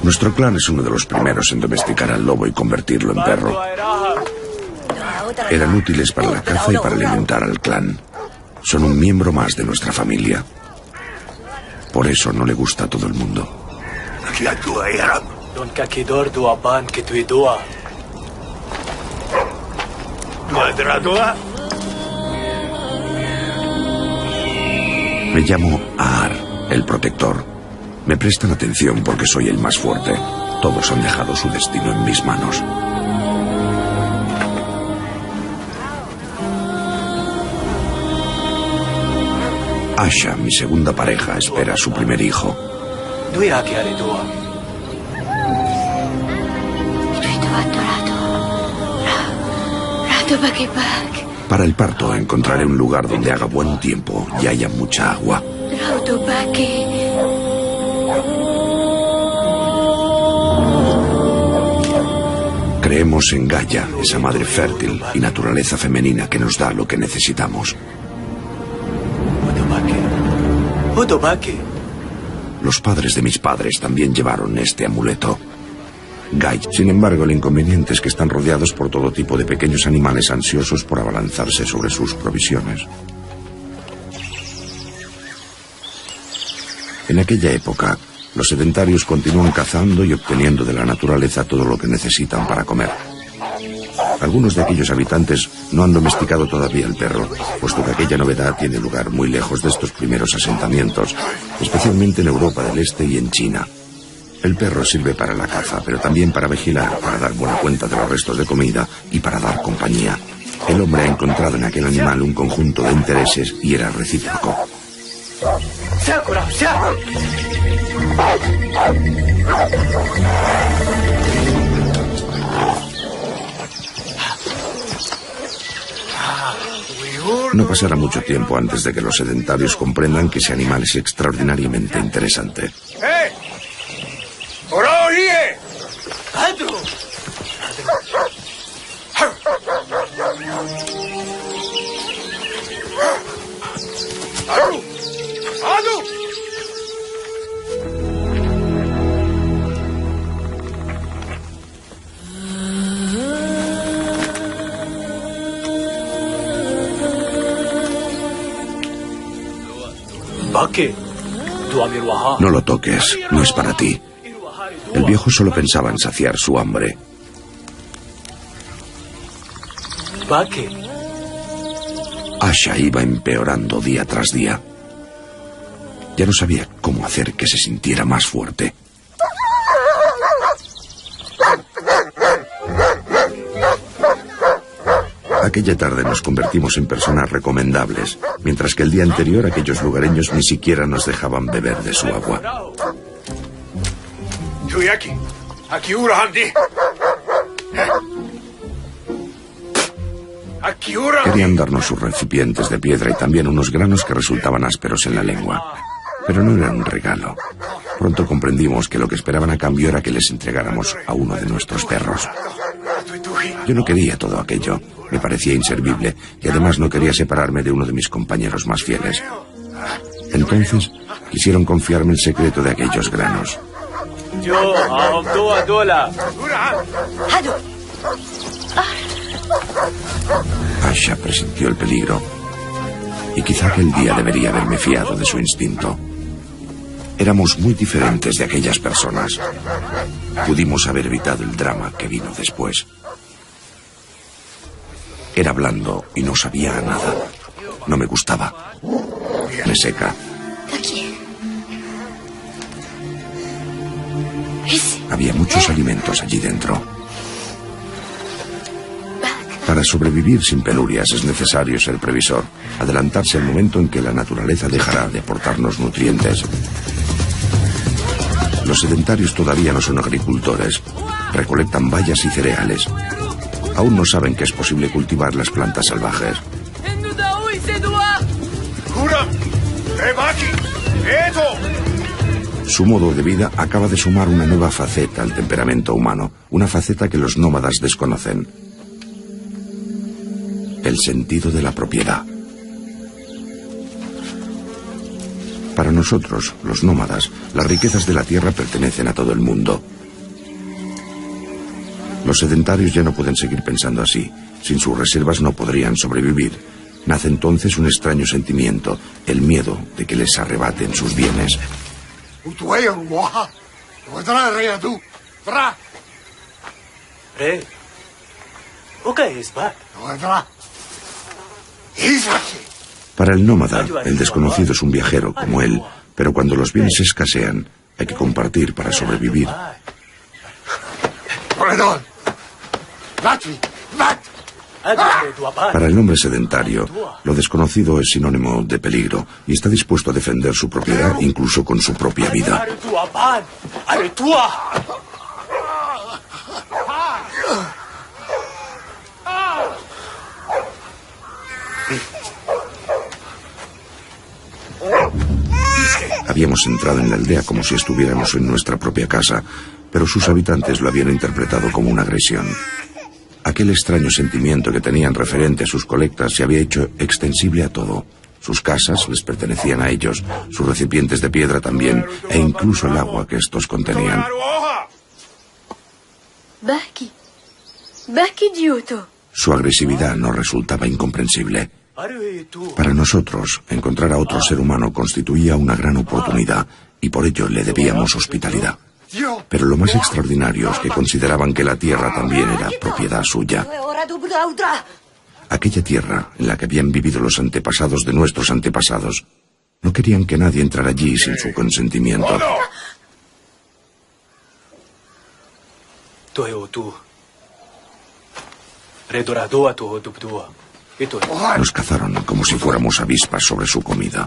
Nuestro clan es uno de los primeros en domesticar al lobo y convertirlo en perro. Eran útiles para la caza y para alimentar al clan. Son un miembro más de nuestra familia. Por eso no le gusta a todo el mundo. Me llamo Aar, el protector. Me prestan atención porque soy el más fuerte. Todos han dejado su destino en mis manos. Asha, mi segunda pareja, espera a su primer hijo. Para el parto encontraré un lugar donde haga buen tiempo y haya mucha agua. Creemos en Gaia, esa madre fértil y naturaleza femenina que nos da lo que necesitamos. Los padres de mis padres también llevaron este amuleto. Gaia. Sin embargo, el inconveniente es que están rodeados por todo tipo de pequeños animales ansiosos por abalanzarse sobre sus provisiones. En aquella época, los sedentarios continúan cazando y obteniendo de la naturaleza todo lo que necesitan para comer. Algunos de aquellos habitantes no han domesticado todavía el perro, puesto que aquella novedad tiene lugar muy lejos de estos primeros asentamientos, especialmente en Europa del Este y en China. El perro sirve para la caza, pero también para vigilar, para dar buena cuenta de los restos de comida y para dar compañía. El hombre ha encontrado en aquel animal un conjunto de intereses y era recíproco. No pasará mucho tiempo antes de que los sedentarios comprendan que ese animal es extraordinariamente interesante. No lo toques, no es para ti. El viejo solo pensaba en saciar su hambre. Asha iba empeorando día tras día. Ya no sabía cómo hacer que se sintiera más fuerte. Aquella tarde nos convertimos en personas recomendables, mientras que el día anterior aquellos lugareños ni siquiera nos dejaban beber de su agua. Querían darnos sus recipientes de piedra y también unos granos que resultaban ásperos en la lengua. Pero no era un regalo. Pronto comprendimos que lo que esperaban a cambio era que les entregáramos a uno de nuestros perros. Yo no quería todo aquello. Me parecía inservible y además no quería separarme de uno de mis compañeros más fieles. Entonces quisieron confiarme el secreto de aquellos granos. Asha presintió el peligro y quizá aquel día debería haberme fiado de su instinto. Éramos muy diferentes de aquellas personas. Pudimos haber evitado el drama que vino después. Era blando y no sabía a nada. No me gustaba. Me seca. Había muchos alimentos allí dentro. Para sobrevivir sin penurias es necesario ser previsor, adelantarse al momento en que la naturaleza dejará de aportarnos nutrientes. Los sedentarios todavía no son agricultores. Recolectan bayas y cereales. Aún no saben que es posible cultivar las plantas salvajes. Su modo de vida acaba de sumar una nueva faceta al temperamento humano, una faceta que los nómadas desconocen. El sentido de la propiedad. Para nosotros, los nómadas, las riquezas de la tierra pertenecen a todo el mundo. Los sedentarios ya no pueden seguir pensando así. Sin sus reservas no podrían sobrevivir. Nace entonces un extraño sentimiento, el miedo de que les arrebaten sus bienes. Para el nómada, el desconocido es un viajero como él, pero cuando los bienes escasean, hay que compartir para sobrevivir. Para el hombre sedentario, lo desconocido es sinónimo de peligro y está dispuesto a defender su propiedad incluso con su propia vida. Habíamos entrado en la aldea como si estuviéramos en nuestra propia casa, pero sus habitantes lo habían interpretado como una agresión. Aquel extraño sentimiento que tenían referente a sus colectas se había hecho extensible a todo. Sus casas les pertenecían a ellos, sus recipientes de piedra también, e incluso el agua que estos contenían. Su agresividad nos resultaba incomprensible. Para nosotros, encontrar a otro ser humano constituía una gran oportunidad y por ello le debíamos hospitalidad. Pero lo más extraordinario es que consideraban que la tierra también era propiedad suya. Aquella tierra en la que habían vivido los antepasados de nuestros antepasados. No querían que nadie entrara allí sin su consentimiento. Nos cazaron como si fuéramos avispas sobre su comida.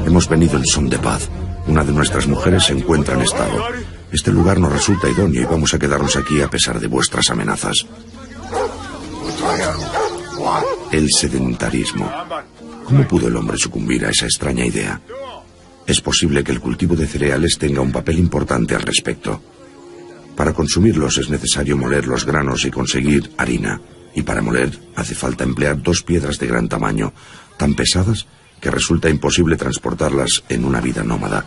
Hemos venido en son de paz. Una de nuestras mujeres se encuentra en estado. Este lugar nos resulta idóneo y vamos a quedarnos aquí a pesar de vuestras amenazas. El sedentarismo. ¿Cómo pudo el hombre sucumbir a esa extraña idea? Es posible que el cultivo de cereales tenga un papel importante al respecto. Para consumirlos es necesario moler los granos y conseguir harina. Y para moler hace falta emplear 2 piedras de gran tamaño, tan pesadas que resulta imposible transportarlas en una vida nómada.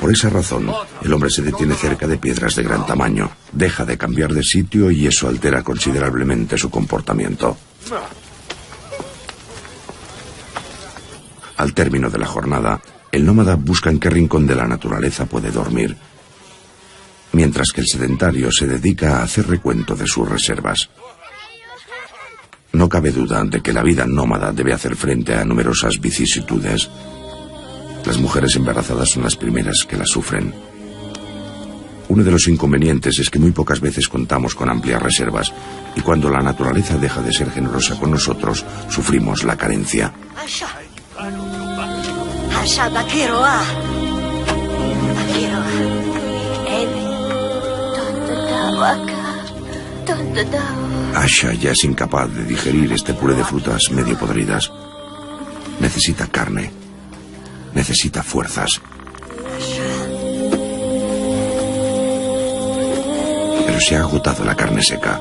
Por esa razón, el hombre se detiene cerca de piedras de gran tamaño, deja de cambiar de sitio y eso altera considerablemente su comportamiento. Al término de la jornada, el nómada busca en qué rincón de la naturaleza puede dormir, mientras que el sedentario se dedica a hacer recuento de sus reservas. No cabe duda de que la vida nómada debe hacer frente a numerosas vicisitudes. Las mujeres embarazadas son las primeras que las sufren. Uno de los inconvenientes es que muy pocas veces contamos con amplias reservas y cuando la naturaleza deja de ser generosa con nosotros, sufrimos la carencia. Asha ya es incapaz de digerir este puré de frutas medio podridas. Necesita carne. Necesita fuerzas. Pero se ha agotado la carne seca.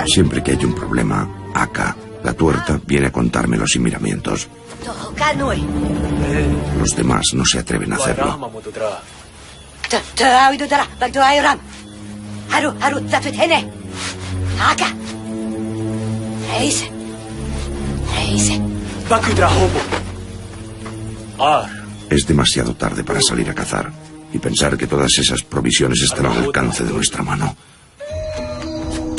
Siempre que hay un problema, Aka, la tuerta, viene a contarme los miramientos. Los demás no se atreven a hacerlo. Es demasiado tarde para salir a cazar y pensar que todas esas provisiones están al alcance de nuestra mano.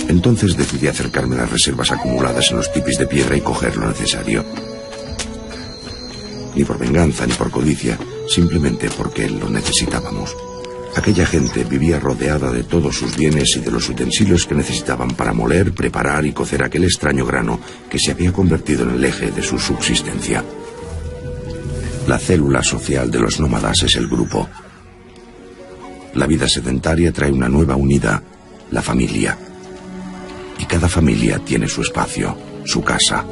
Entonces decidí acercarme a las reservas acumuladas en los tipis de piedra y coger lo necesario. Ni por venganza ni por codicia, simplemente porque lo necesitábamos. Aquella gente vivía rodeada de todos sus bienes y de los utensilios que necesitaban para moler, preparar y cocer aquel extraño grano que se había convertido en el eje de su subsistencia. La célula social de los nómadas es el grupo. La vida sedentaria trae una nueva unidad, la familia. Y cada familia tiene su espacio, su casa.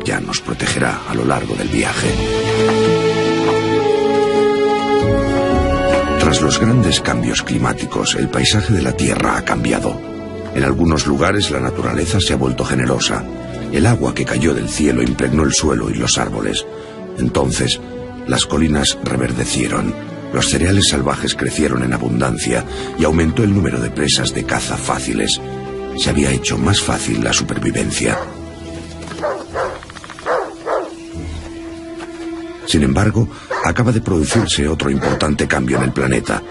Ya nos protegerá a lo largo del viaje. Tras los grandes cambios climáticos, el paisaje de la Tierra ha cambiado. En algunos lugares la naturaleza se ha vuelto generosa. El agua que cayó del cielo impregnó el suelo y los árboles. Entonces, las colinas reverdecieron Los cereales salvajes crecieron en abundancia y aumentó el número de presas de caza fáciles. Se había hecho más fácil la supervivencia. Sin embargo, acaba de producirse otro importante cambio en el planeta.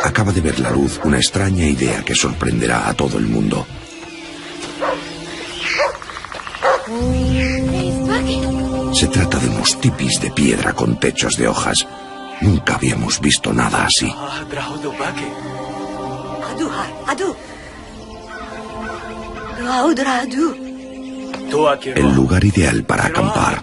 Acaba de ver la luz una extraña idea que sorprenderá a todo el mundo. Se trata de unos tipis de piedra con techos de hojas. Nunca habíamos visto nada así. El lugar ideal para acampar.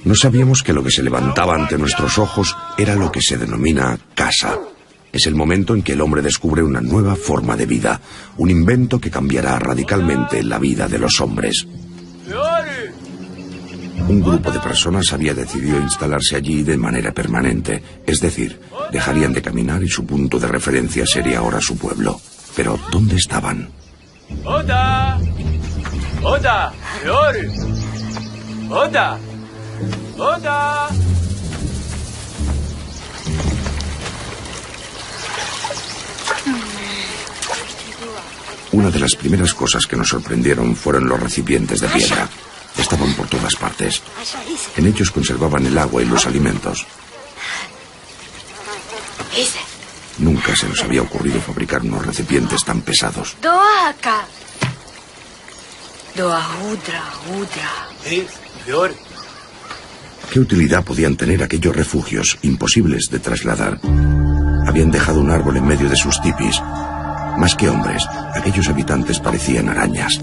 No sabíamos que lo que se levantaba ante nuestros ojos era lo que se denomina casa. Es el momento en que el hombre descubre una nueva forma de vida, un invento que cambiará radicalmente la vida de los hombres. Un grupo de personas había decidido instalarse allí de manera permanente, es decir, dejarían de caminar y su punto de referencia sería ahora su pueblo. Pero, ¿dónde estaban? Oda! Oda! Oda! Oda! Una de las primeras cosas que nos sorprendieron fueron los recipientes de piedra. Estaban por todas partes. En ellos conservaban el agua y los alimentos. Nunca se nos había ocurrido fabricar unos recipientes tan pesados. ¿Qué utilidad podían tener aquellos refugios imposibles de trasladar? Habían dejado un árbol en medio de sus tipis. Más que hombres, aquellos habitantes parecían arañas.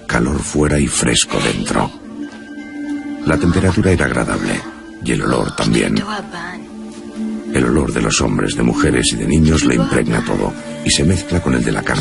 Calor fuera y fresco dentro. La temperatura era agradable y el olor también. El olor de los hombres, de mujeres y de niños le impregna todo y se mezcla con el de la carne.